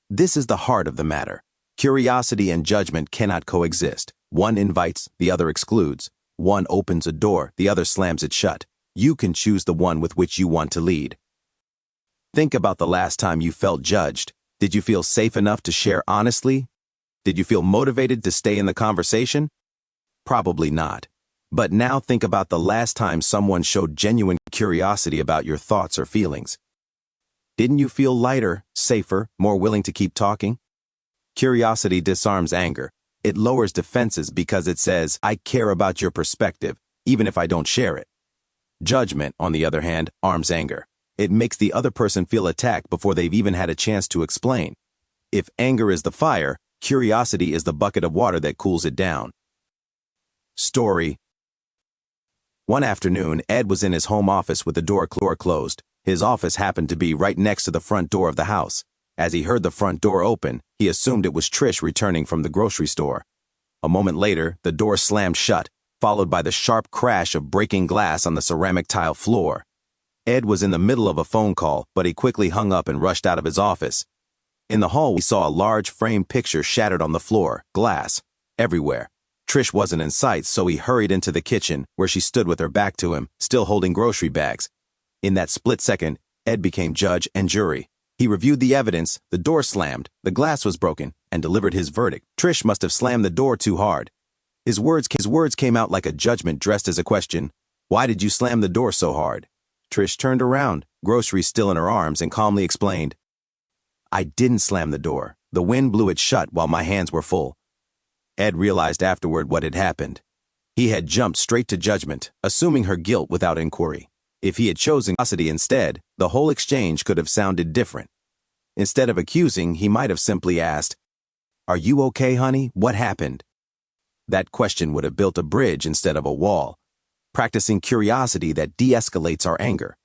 This is the heart of the matter. Curiosity and judgment cannot coexist. One invites, the other excludes. One opens a door, the other slams it shut. You can choose the one with which you want to lead. Think about the last time you felt judged. Did you feel safe enough to share honestly? Did you feel motivated to stay in the conversation? Probably not. But now think about the last time someone showed genuine curiosity about your thoughts or feelings. Didn't you feel lighter, safer, more willing to keep talking? Curiosity disarms anger. It lowers defenses because it says, "I care about your perspective, even if I don't share it." Judgment, on the other hand, arms anger. It makes the other person feel attacked before they've even had a chance to explain. If anger is the fire, curiosity is the bucket of water that cools it down. Story. One afternoon, Ed was in his home office with the door closed. His office happened to be right next to the front door of the house. As he heard the front door open, he assumed it was Trish returning from the grocery store. A moment later, the door slammed shut, followed by the sharp crash of breaking glass on the ceramic tile floor. Ed was in the middle of a phone call, but he quickly hung up and rushed out of his office. In the hall, he saw a large framed picture shattered on the floor, glass everywhere. Trish wasn't in sight, so he hurried into the kitchen, where she stood with her back to him, still holding grocery bags. In that split second, Ed became judge and jury. He reviewed the evidence, the door slammed, the glass was broken, and delivered his verdict. Trish must have slammed the door too hard. His words came out like a judgment dressed as a question. "Why did you slam the door so hard?" Trish turned around, groceries still in her arms, and calmly explained, "I didn't slam the door. The wind blew it shut while my hands were full." Ed realized afterward what had happened. He had jumped straight to judgment, assuming her guilt without inquiry. If he had chosen curiosity instead, the whole exchange could have sounded different. Instead of accusing, he might have simply asked, "Are you okay, honey? What happened?" That question would have built a bridge instead of a wall, practicing curiosity that de-escalates our anger.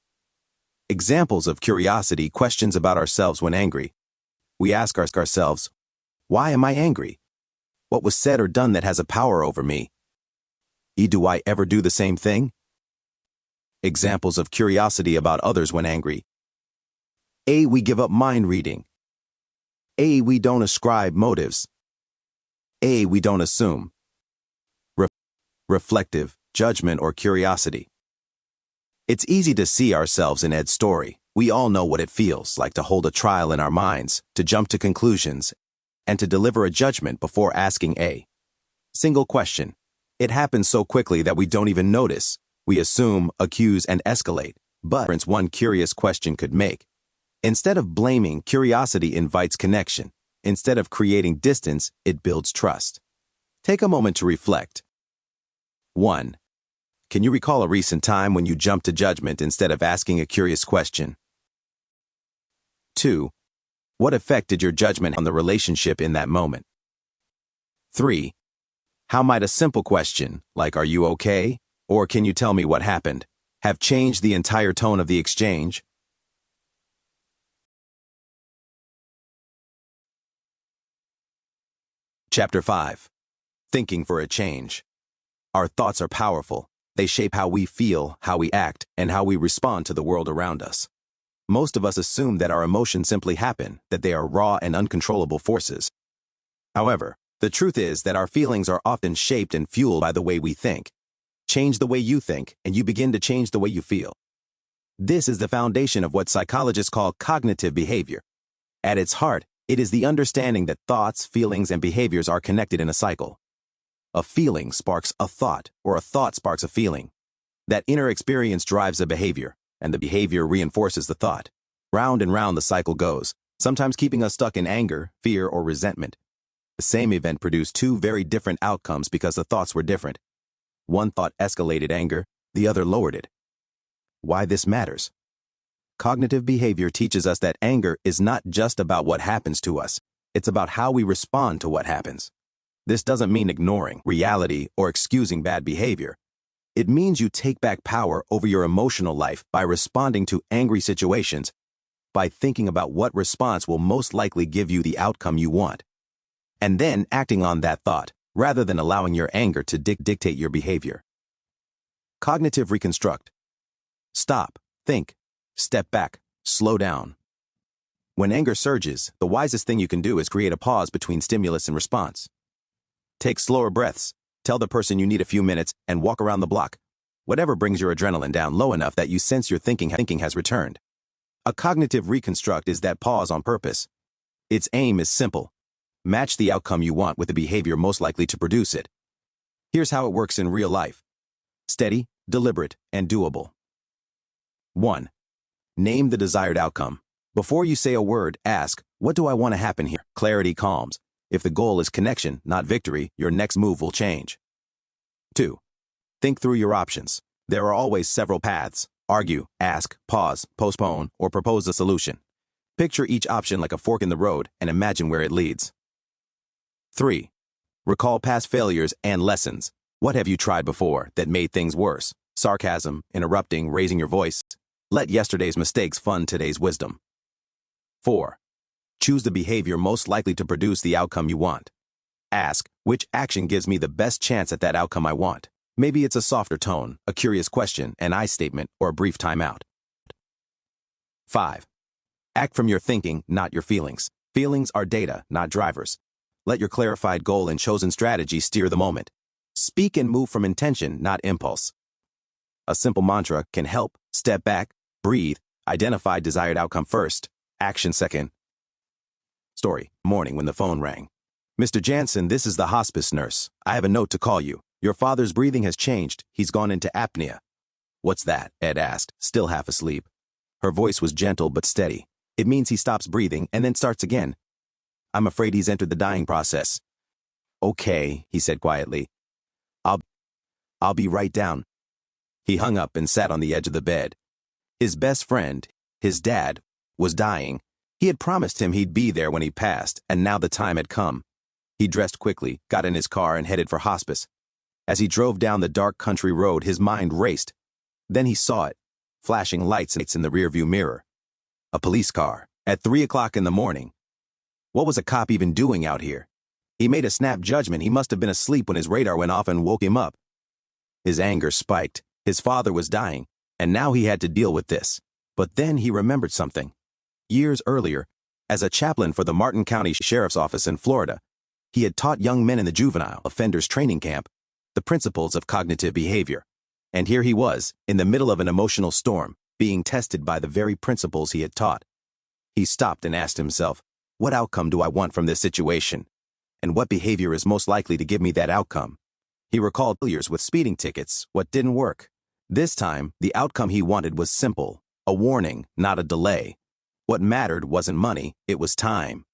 Examples of curiosity: questions about ourselves when angry. We ask ourselves, "Why am I angry? What was said or done that has a power over me? Do I ever do the same thing?" Examples of curiosity about others when angry. We give up mind reading. We don't ascribe motives. We don't assume. Reflective, judgment, or curiosity. It's easy to see ourselves in Ed's story. We all know what it feels like to hold a trial in our minds, to jump to conclusions, and to deliver a judgment before asking a single question. It happens so quickly that we don't even notice. We assume, accuse, and escalate. But one curious question could make. Instead of blaming, curiosity invites connection. Instead of creating distance, it builds trust. Take a moment to reflect. 1. Can you recall a recent time when you jumped to judgment instead of asking a curious question? 2. What effect did your judgment on the relationship in that moment? 3. How might a simple question, like "Are you okay?" or "Can you tell me what happened?" have changed the entire tone of the exchange? Chapter 5. Thinking for a change. Our thoughts are powerful. They shape how we feel, how we act, and how we respond to the world around us. Most of us assume that our emotions simply happen, that they are raw and uncontrollable forces. However, the truth is that our feelings are often shaped and fueled by the way we think. Change the way you think, and you begin to change the way you feel. This is the foundation of what psychologists call cognitive behavior. At its heart, it is the understanding that thoughts, feelings, and behaviors are connected in a cycle. A feeling sparks a thought, or a thought sparks a feeling. That inner experience drives a behavior, and the behavior reinforces the thought. Round and round the cycle goes, sometimes keeping us stuck in anger, fear, or resentment. The same event produced two very different outcomes because the thoughts were different. One thought escalated anger, the other lowered it. Why this matters? Cognitive behavior teaches us that anger is not just about what happens to us, it's about how we respond to what happens. This doesn't mean ignoring reality or excusing bad behavior. It means you take back power over your emotional life by responding to angry situations, by thinking about what response will most likely give you the outcome you want, and then acting on that thought, rather than allowing your anger to dictate your behavior. Cognitive reconstruct. Stop, think, step back, slow down. When anger surges, the wisest thing you can do is create a pause between stimulus and response. Take slower breaths, tell the person you need a few minutes, and walk around the block. Whatever brings your adrenaline down low enough that you sense your thinking has returned. A cognitive reconstruct is that pause on purpose. Its aim is simple. Match the outcome you want with the behavior most likely to produce it. Here's how it works in real life. Steady, deliberate, and doable. 1. Name the desired outcome. Before you say a word, ask, "What do I want to happen here?" Clarity calms. If the goal is connection, not victory, your next move will change. 2. Think through your options. There are always several paths. Argue, ask, pause, postpone, or propose a solution. Picture each option like a fork in the road and imagine where it leads. 3. Recall past failures and lessons. What have you tried before that made things worse? Sarcasm, interrupting, raising your voice. Let yesterday's mistakes fund today's wisdom. 4. Choose the behavior most likely to produce the outcome you want. Ask, which action gives me the best chance at that outcome I want? Maybe it's a softer tone, a curious question, an I statement, or a brief timeout. 5. Act from your thinking, not your feelings. Feelings are data, not drivers. Let your clarified goal and chosen strategy steer the moment. Speak and move from intention, not impulse. A simple mantra can help. Step back, breathe, identify desired outcome first, action second. Story. Morning when the phone rang. "Mr. Jansen, this is the hospice nurse. I have a note to call you. Your father's breathing has changed. He's gone into apnea." "What's that?" Ed asked, still half asleep. Her voice was gentle but steady. "It means he stops breathing and then starts again. I'm afraid he's entered the dying process." "Okay," he said quietly. I'll be right down." He hung up and sat on the edge of the bed. His best friend, his dad, was dying. He had promised him he'd be there when he passed, and now the time had come. He dressed quickly, got in his car, and headed for hospice. As he drove down the dark country road, his mind raced. Then he saw it, flashing lights in the rearview mirror. A police car, at 3 o'clock in the morning. What was a cop even doing out here? He made a snap judgment. He must have been asleep when his radar went off and woke him up. His anger spiked. His father was dying, and now he had to deal with this. But then he remembered something. Years earlier, as a chaplain for the Martin County Sheriff's Office in Florida, he had taught young men in the juvenile offenders training camp the principles of cognitive behavior. And here he was, in the middle of an emotional storm, being tested by the very principles he had taught. He stopped and asked himself, what outcome do I want from this situation? And what behavior is most likely to give me that outcome? He recalled failures with speeding tickets, what didn't work. This time, the outcome he wanted was simple, a warning, not a delay. What mattered wasn't money, it was time.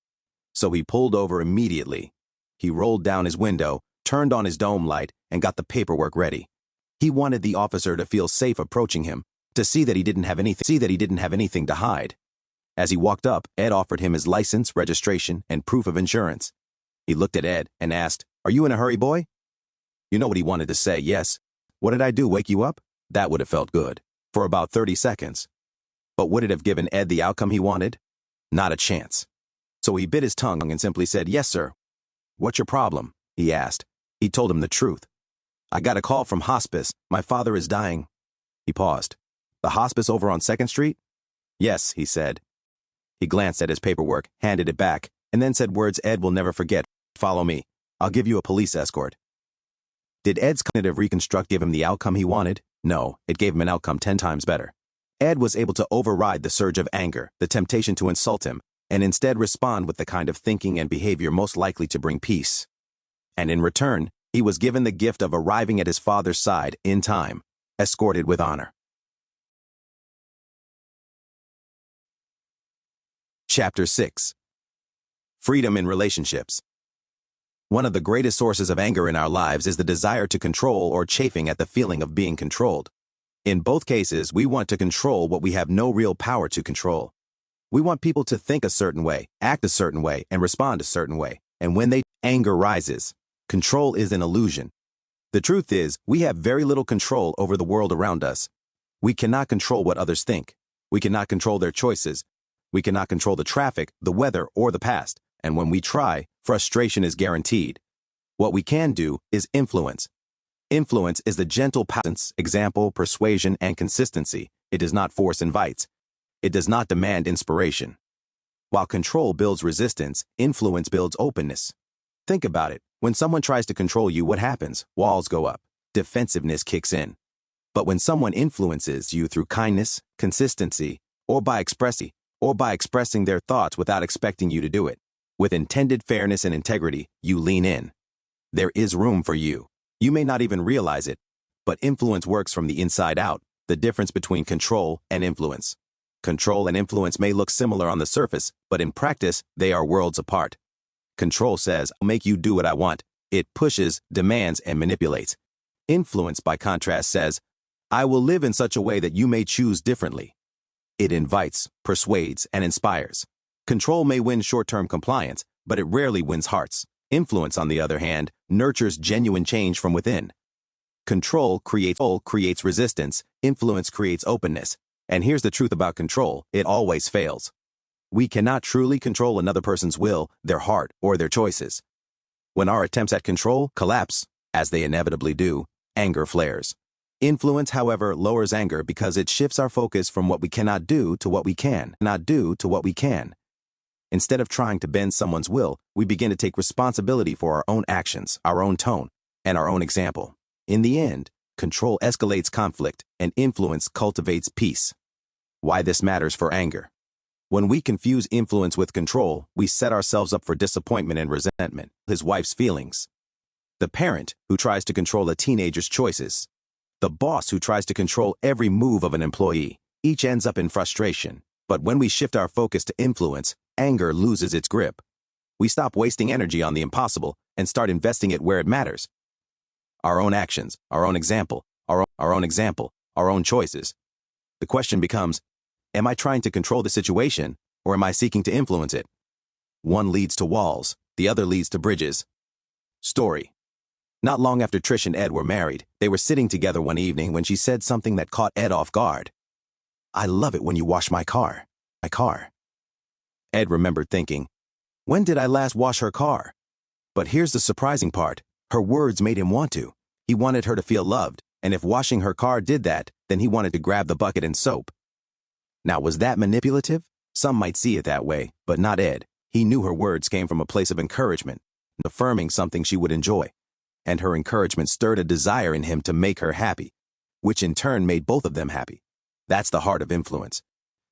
So he pulled over immediately. He rolled down his window, turned on his dome light, and got the paperwork ready. He wanted the officer to feel safe approaching him, to see that he didn't have anything to hide. As he walked up, Ed offered him his license, registration, and proof of insurance. He looked at Ed and asked, "Are you in a hurry, boy?" You know what he wanted to say, yes. What did I do, wake you up? That would have felt good. For about 30 seconds. But would it have given Ed the outcome he wanted? Not a chance. So he bit his tongue and simply said, "Yes, sir." "What's your problem?" he asked. He told him the truth. "I got a call from hospice. My father is dying." He paused. "The hospice over on 2nd Street?" "Yes," he said. He glanced at his paperwork, handed it back, and then said words Ed will never forget. "Follow me. I'll give you a police escort." Did Ed's cognitive reconstruct give him the outcome he wanted? No, it gave him an outcome 10 times better. Ed was able to override the surge of anger, the temptation to insult him, and instead respond with the kind of thinking and behavior most likely to bring peace. And in return, he was given the gift of arriving at his father's side in time, escorted with honor. Chapter 6. Freedom in Relationships. One of the greatest sources of anger in our lives is the desire to control or chafing at the feeling of being controlled. In both cases, we want to control what we have no real power to control. We want people to think a certain way, act a certain way, and respond a certain way. And when anger rises, control is an illusion. The truth is, we have very little control over the world around us. We cannot control what others think. We cannot control their choices. We cannot control the traffic, the weather, or the past. And when we try, frustration is guaranteed. What we can do is influence. Influence is the gentle patterns, example, persuasion, and consistency. It does not force invites. It does not demand inspiration. While control builds resistance, influence builds openness. Think about it. When someone tries to control you, what happens? Walls go up. Defensiveness kicks in. But when someone influences you through kindness, consistency, or by expressing their thoughts without expecting you to do it, with intended fairness and integrity, you lean in. There is room for you. You may not even realize it, but influence works from the inside out, the difference between control and influence. Control and influence may look similar on the surface, but in practice, they are worlds apart. Control says, "I'll make you do what I want." It pushes, demands, and manipulates. Influence, by contrast, says, "I will live in such a way that you may choose differently." It invites, persuades, and inspires. Control may win short-term compliance, but it rarely wins hearts. Influence, on the other hand, nurtures genuine change from within. Control creates resistance, influence creates openness. And here's the truth about control, it always fails. We cannot truly control another person's will, their heart, or their choices. When our attempts at control collapse, as they inevitably do, anger flares. Influence, however, lowers anger because it shifts our focus from what we cannot do to what we can. Instead of trying to bend someone's will, we begin to take responsibility for our own actions, our own tone, and our own example. In the end, control escalates conflict, and influence cultivates peace. Why this matters for anger. When we confuse influence with control, we set ourselves up for disappointment and resentment. His wife's feelings. The parent who tries to control a teenager's choices. The boss who tries to control every move of an employee. Each ends up in frustration. But when we shift our focus to influence, anger loses its grip. We stop wasting energy on the impossible and start investing it where it matters. Our own actions, our own example, our own choices. The question becomes, am I trying to control the situation, or am I seeking to influence it? One leads to walls, the other leads to bridges. Story. Not long after Trish and Ed were married, they were sitting together one evening when she said something that caught Ed off guard. "I love it when you wash my car. Ed remembered thinking, when did I last wash her car? But here's the surprising part. Her words made him want to. He wanted her to feel loved, and if washing her car did that, then he wanted to grab the bucket and soap. Now, was that manipulative? Some might see it that way, but not Ed. He knew her words came from a place of encouragement, affirming something she would enjoy. And her encouragement stirred a desire in him to make her happy, which in turn made both of them happy. That's the heart of influence.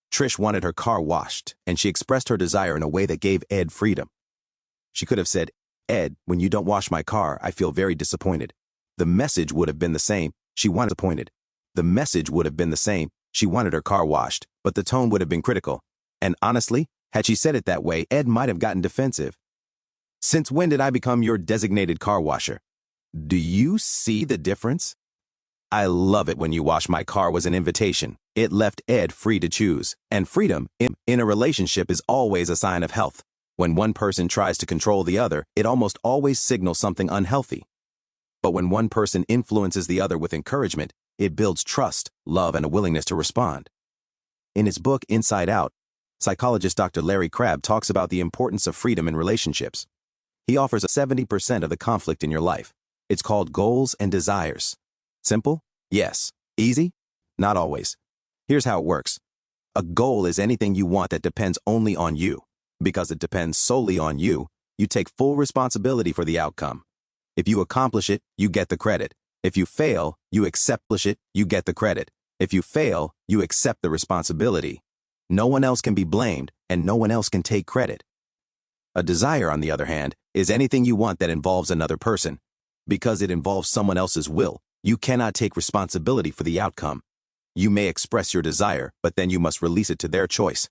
Trish wanted her car washed, and she expressed her desire in a way that gave Ed freedom. She could have said, "Ed, when you don't wash my car, I feel very disappointed." The message would have been the same. She wanted disappointed. The message would have been the same. She wanted her car washed, but the tone would have been critical. And honestly, had she said it that way, Ed might have gotten defensive. Since when did I become your designated car washer? Do you see the difference? I love it when you wash my car was an invitation. It left Ed free to choose. And freedom in a relationship is always a sign of health. When one person tries to control the other, it almost always signals something unhealthy. But when one person influences the other with encouragement, it builds trust, love, and a willingness to respond. In his book, Inside Out, psychologist Dr. Larry Crabb talks about the importance of freedom in relationships. He offers 70% of the conflict in your life. It's called goals and desires. Simple? Yes. Easy? Not always. Here's how it works. A goal is anything you want that depends only on you. Because it depends solely on you, you take full responsibility for the outcome. If you accomplish it, you get the credit. If you fail, you accept it, you get the credit. If you fail, you accept the responsibility. No one else can be blamed, and no one else can take credit. A desire, on the other hand, is anything you want that involves another person. Because it involves someone else's will, you cannot take responsibility for the outcome. You may express your desire, but then you must release it to their choice.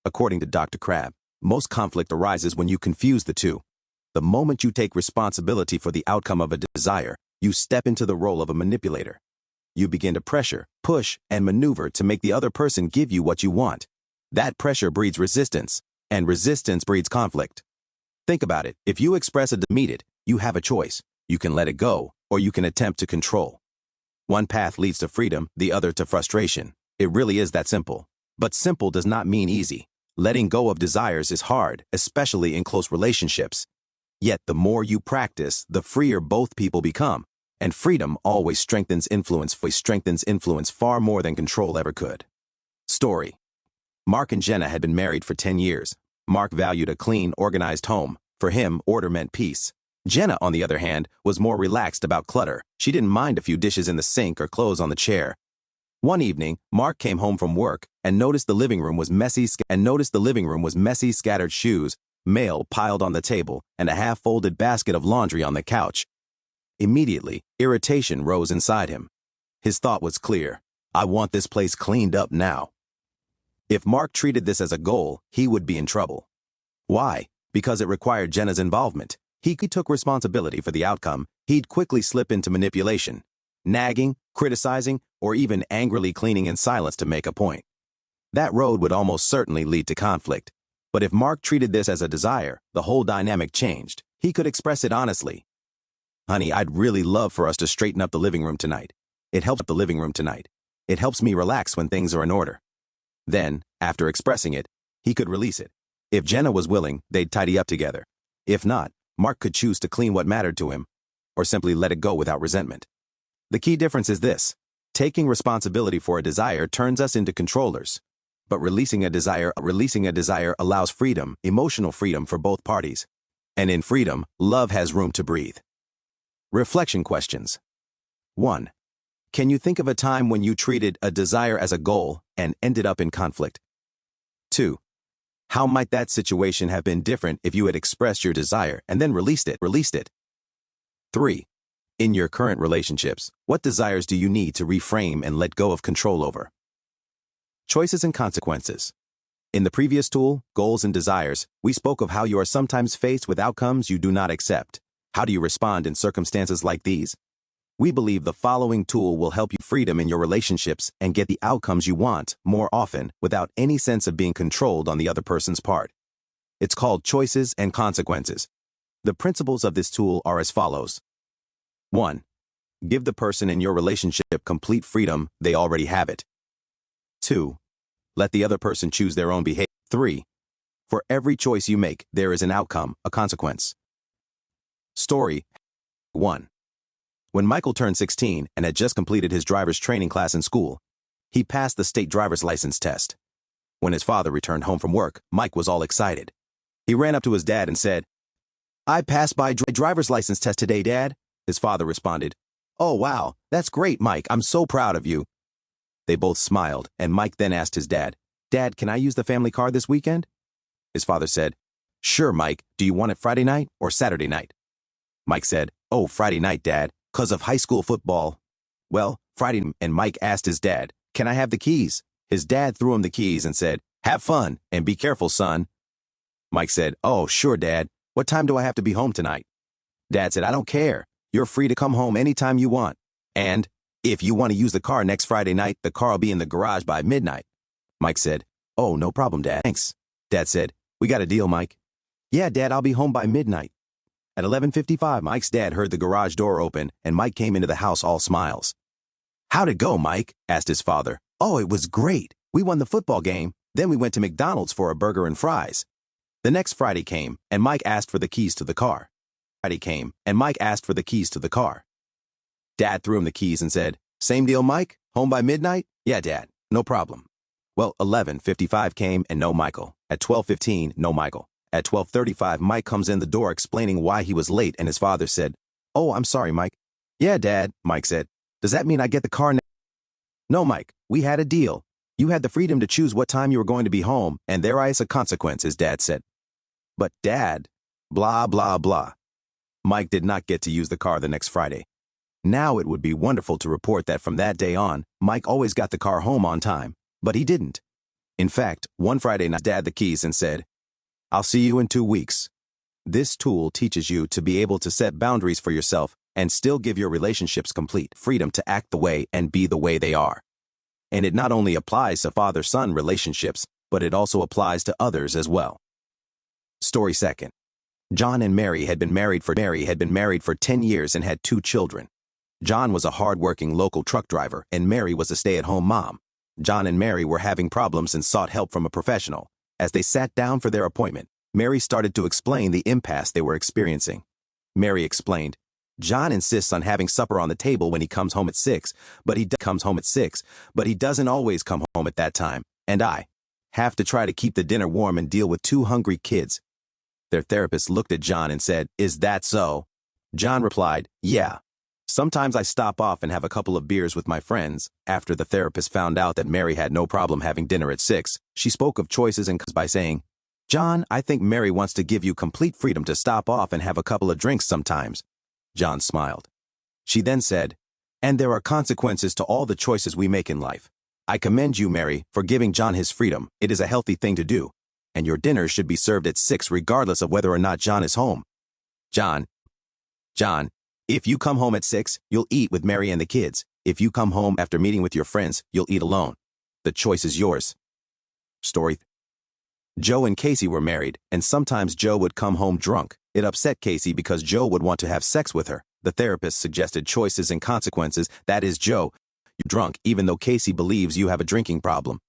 According to Dr. Crabb, most conflict arises when you confuse the two. The moment you take responsibility for the outcome of a desire, you step into the role of a manipulator. You begin to pressure, push, and maneuver to make the other person give you what you want. That pressure breeds resistance, and resistance breeds conflict. Think about it. If you express a meet it, you have a choice. You can let it go, or you can attempt to control. One path leads to freedom, the other to frustration. It really is that simple. But simple does not mean easy. Letting go of desires is hard, especially in close relationships. Yet the more you practice, the freer both people become. And freedom always strengthens influence far more than control ever could. Story. Mark and Jenna had been married for 10 years. Mark valued a clean, organized home. For him, order meant peace. Jenna, on the other hand, was more relaxed about clutter. She didn't mind a few dishes in the sink or clothes on the chair. One evening, Mark came home from work and noticed the living room was messy, scattered shoes, mail piled on the table, and a half-folded basket of laundry on the couch. Immediately, irritation rose inside him. His thought was clear. I want this place cleaned up now. If Mark treated this as a goal, he would be in trouble. Why? Because it required Jenna's involvement. He took responsibility for the outcome. He'd quickly slip into manipulation, nagging, criticizing, or even angrily cleaning in silence to make a point. That road would almost certainly lead to conflict. But if Mark treated this as a desire, the whole dynamic changed. He could express it honestly. Honey, I'd really love for us to straighten up the living room tonight. It helps me relax when things are in order. Then, after expressing it, he could release it. If Jenna was willing, they'd tidy up together. If not, Mark could choose to clean what mattered to him, or simply let it go without resentment. The key difference is this. Taking responsibility for a desire turns us into controllers. But releasing a desire allows freedom, emotional freedom for both parties. And in freedom, love has room to breathe. Reflection questions. 1. Can you think of a time when you treated a desire as a goal and ended up in conflict? 2. How might that situation have been different if you had expressed your desire and then released it? 3. In your current relationships, what desires do you need to reframe and let go of control over? Choices and consequences. In the previous tool, Goals and Desires, we spoke of how you are sometimes faced with outcomes you do not accept. How do you respond in circumstances like these? We believe the following tool will help you freedom in your relationships and get the outcomes you want more often without any sense of being controlled on the other person's part. It's called Choices and Consequences. The principles of this tool are as follows. 1. Give the person in your relationship complete freedom, they already have it. 2. Let the other person choose their own behavior. 3. For every choice you make, there is an outcome, a consequence. Story. 1. When Michael turned 16 and had just completed his driver's training class in school, he passed the state driver's license test. When his father returned home from work, Mike was all excited. He ran up to his dad and said, I passed my driver's license test today, Dad. His father responded, Oh, wow, that's great, Mike. I'm so proud of you. They both smiled, and Mike then asked his dad, Dad, can I use the family car this weekend? His father said, Sure, Mike. Do you want it Friday night or Saturday night? Mike said, Oh, Friday night, Dad. 'Cause of high school football. Well, Friday and Mike asked his dad, "Can I have the keys?" His dad threw him the keys and said, "Have fun and be careful, son." Mike said, "Oh, sure, Dad. What time do I have to be home tonight?" Dad said, "I don't care. You're free to come home anytime you want. And if you want to use the car next Friday night, the car will be in the garage by midnight." Mike said, "Oh, no problem, Dad. Thanks." Dad said, "We got a deal, Mike." "Yeah, Dad, I'll be home by midnight." At 11:55, Mike's dad heard the garage door open, and Mike came into the house all smiles. "How'd it go, Mike?" asked his father. "Oh, it was great. We won the football game. Then we went to McDonald's for a burger and fries." The next Friday came, and Mike asked for the keys to the car. Dad threw him the keys and said, "Same deal, Mike? Home by midnight?" "Yeah, Dad. No problem." Well, 11:55 came and no Michael. At 12:15, no Michael. At 12:35, Mike comes in the door explaining why he was late, and his father said, "Oh, I'm sorry, Mike." "Yeah, Dad," Mike said. "Does that mean I get the car now?" "No, Mike. We had a deal. You had the freedom to choose what time you were going to be home, and there is a consequence," his dad said. "But, Dad, blah, blah, blah." Mike did not get to use the car the next Friday. Now it would be wonderful to report that from that day on, Mike always got the car home on time, but he didn't. In fact, one Friday night, Dad the keys and said, "I'll see you in 2 weeks." This tool teaches you to be able to set boundaries for yourself and still give your relationships complete freedom to act the way and be the way they are. And it not only applies to father-son relationships, but it also applies to others as well. Story second. John and Mary had been married for 10 years and had 2 children. John was a hard-working local truck driver, and Mary was a stay-at-home mom. John and Mary were having problems and sought help from a professional. As they sat down for their appointment, Mary started to explain the impasse they were experiencing. Mary explained, "John insists on having supper on the table when he comes home at 6, but he doesn't always come home at that time, and I have to try to keep the dinner warm and deal with 2 hungry kids." Their therapist looked at John and said, "Is that so?" John replied, "Yeah. Sometimes I stop off and have a couple of beers with my friends." After the therapist found out that Mary had no problem having dinner at 6, she spoke of choices and by saying, "John, I think Mary wants to give you complete freedom to stop off and have a couple of drinks sometimes." John smiled. She then said, "And there are consequences to all the choices we make in life. I commend you, Mary, for giving John his freedom. It is a healthy thing to do. And your dinner should be served at 6 regardless of whether or not John is home." John, if you come home at 6, you'll eat with Mary and the kids. If you come home after meeting with your friends, you'll eat alone. The choice is yours. Story. Joe and Casey were married, and sometimes Joe would come home drunk. It upset Casey because Joe would want to have sex with her. The therapist suggested choices and consequences. That is, Joe, you're drunk even though Casey believes you have a drinking problem.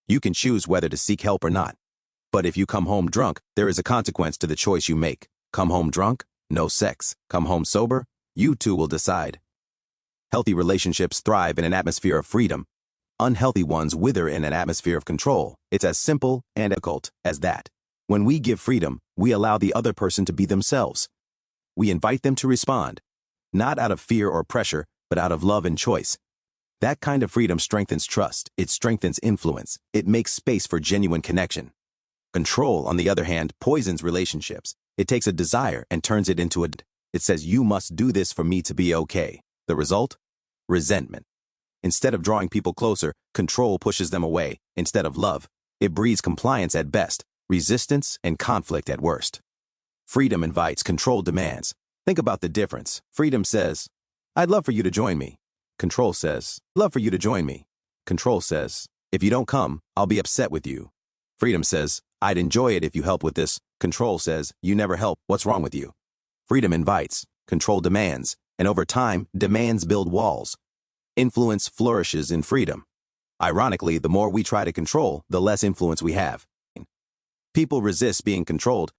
You can choose whether to seek help or not. But if you come home drunk, there is a consequence to the choice you make. Come home drunk? No sex. Come home sober? You two will decide. Healthy relationships thrive in an atmosphere of freedom. Unhealthy ones wither in an atmosphere of control. It's as simple and difficult as that. When we give freedom, we allow the other person to be themselves. We invite them to respond, not out of fear or pressure, but out of love and choice. That kind of freedom strengthens trust. It strengthens influence. It makes space for genuine connection. Control, on the other hand, poisons relationships. It takes a desire and turns it into it says, "You must do this for me to be okay." The result? Resentment. Instead of drawing people closer, control pushes them away. Instead of love, it breeds compliance at best, resistance and conflict at worst. Freedom invites, control demands. Think about the difference. Freedom says, "I'd love for you to join me." Control says, "Love for you to join me." Control says, "If you don't come, I'll be upset with you." Freedom says, "I'd enjoy it if you help with this." Control says, "You never help. What's wrong with you?" Freedom invites, control demands, and over time, demands build walls. Influence flourishes in freedom. Ironically, the more we try to control, the less influence we have. People resist being controlled,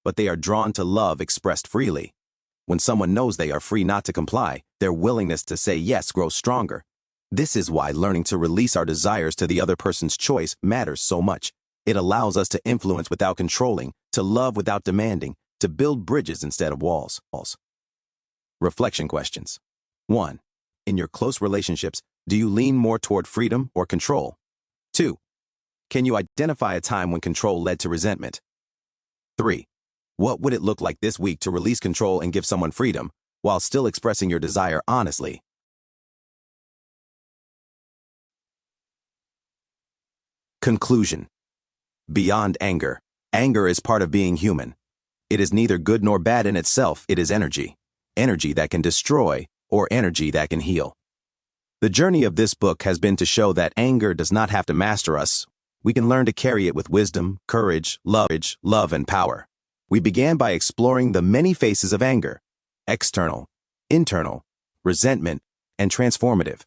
but they are drawn to love expressed freely. When someone knows they are free not to comply, their willingness to say yes grows stronger. This is why learning to release our desires to the other person's choice matters so much. It allows us to influence without controlling, to love without demanding, to build bridges instead of walls. Reflection questions. 1. In your close relationships, do you lean more toward freedom or control? 2. Can you identify a time when control led to resentment? 3. What would it look like this week to release control and give someone freedom? while still expressing your desire honestly. Conclusion. Beyond anger. Anger is part of being human. It is neither good nor bad in itself. It is energy. Energy that can destroy or energy that can heal. The journey of this book has been to show that anger does not have to master us. We can learn to carry it with wisdom, courage, love, and power. We began by exploring the many faces of anger: external, internal, resentment, and transformative.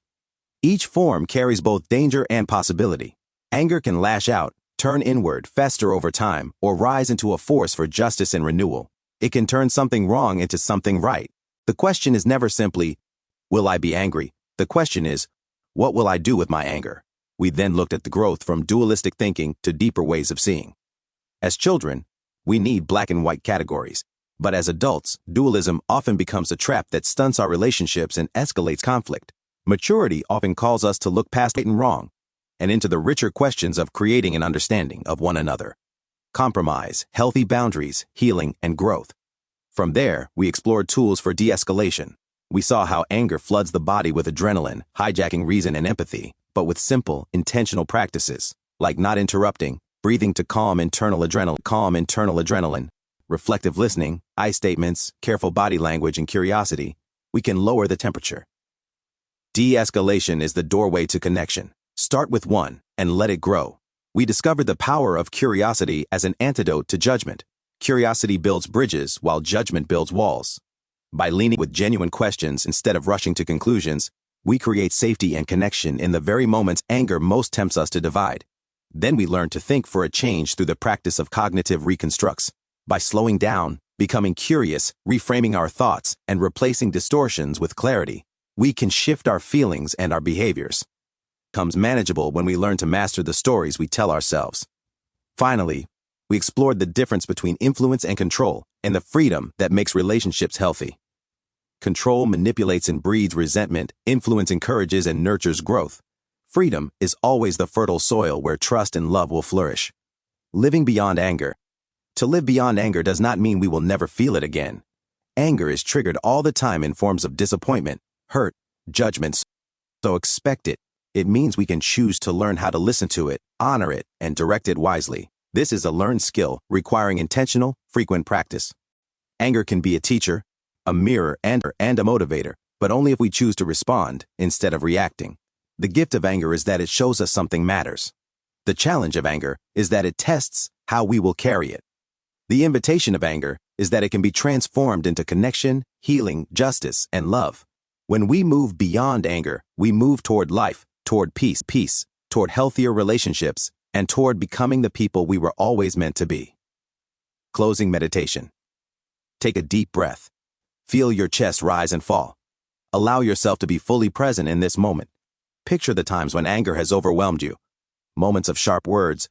Each form carries both danger and possibility. Anger can lash out, turn inward, fester over time, or rise into a force for justice and renewal. It can turn something wrong into something right. The question is never simply, will I be angry? The question is, what will I do with my anger? We then looked at the growth from dualistic thinking to deeper ways of seeing. As children, we need black and white categories. But as adults, dualism often becomes a trap that stunts our relationships and escalates conflict. Maturity often calls us to look past right and wrong and into the richer questions of creating an understanding of one another. Compromise, healthy boundaries, healing, and growth. From there, we explored tools for de-escalation. We saw how anger floods the body with adrenaline, hijacking reason and empathy, but with simple, intentional practices, like not interrupting, breathing to calm internal adrenaline, reflective listening, I statements, careful body language, and curiosity, we can lower the temperature. De-escalation is the doorway to connection. Start with one and let it grow. We discovered the power of curiosity as an antidote to judgment. Curiosity builds bridges while judgment builds walls. By leaning with genuine questions instead of rushing to conclusions, we create safety and connection in the very moments anger most tempts us to divide. Then we learn to think for a change through the practice of cognitive reconstructs. By slowing down, becoming curious, reframing our thoughts, and replacing distortions with clarity, we can shift our feelings and our behaviors. Becomes manageable when we learn to master the stories we tell ourselves. Finally, we explored the difference between influence and control and the freedom that makes relationships healthy. Control manipulates and breeds resentment, influence encourages and nurtures growth. Freedom is always the fertile soil where trust and love will flourish. Living beyond anger. To live beyond anger does not mean we will never feel it again. Anger is triggered all the time in forms of disappointment, hurt, judgments. So expect it. It means we can choose to learn how to listen to it, honor it, and direct it wisely. This is a learned skill requiring intentional, frequent practice. Anger can be a teacher, a mirror, and a motivator, but only if we choose to respond instead of reacting. The gift of anger is that it shows us something matters. The challenge of anger is that it tests how we will carry it. The invitation of anger is that it can be transformed into connection, healing, justice, and love. When we move beyond anger, we move toward life, toward peace, toward healthier relationships, and toward becoming the people we were always meant to be. Closing meditation. Take a deep breath. Feel your chest rise and fall. Allow yourself to be fully present in this moment. Picture the times when anger has overwhelmed you. Moments of sharp words,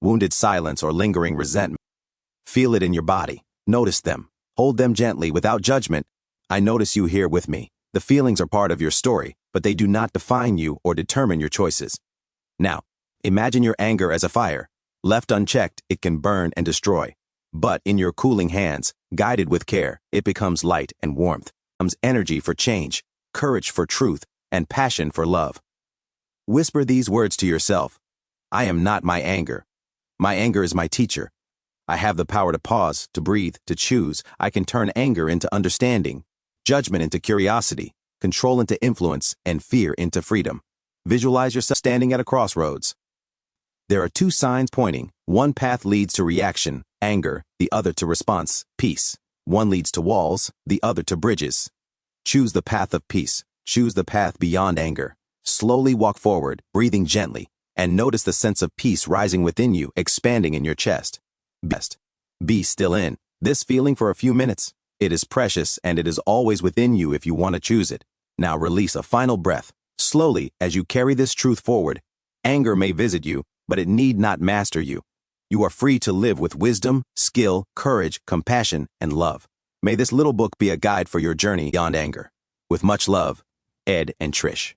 wounded silence, or lingering resentment. Feel it in your body. Notice them. Hold them gently without judgment. I notice you here with me. The feelings are part of your story, but they do not define you or determine your choices. Now, imagine your anger as a fire. Left unchecked, it can burn and destroy. But in your cooling hands, guided with care, it becomes light and warmth. Comes energy for change, courage for truth, and passion for love. Whisper these words to yourself. I am not my anger. My anger is my teacher. I have the power to pause, to breathe, to choose. I can turn anger into understanding, judgment into curiosity, control into influence, and fear into freedom. Visualize yourself standing at a crossroads. There are two signs pointing. One path leads to reaction, anger, the other to response, peace. One leads to walls, the other to bridges. Choose the path of peace. Choose the path beyond anger. Slowly walk forward, breathing gently, and notice the sense of peace rising within you, expanding in your chest. Be still in this feeling for a few minutes. It is precious and it is always within you if you want to choose it. Now release a final breath. Slowly, as you carry this truth forward, anger may visit you, but it need not master you. You are free to live with wisdom, skill, courage, compassion, and love. May this little book be a guide for your journey beyond anger. With much love, Ed and Trish.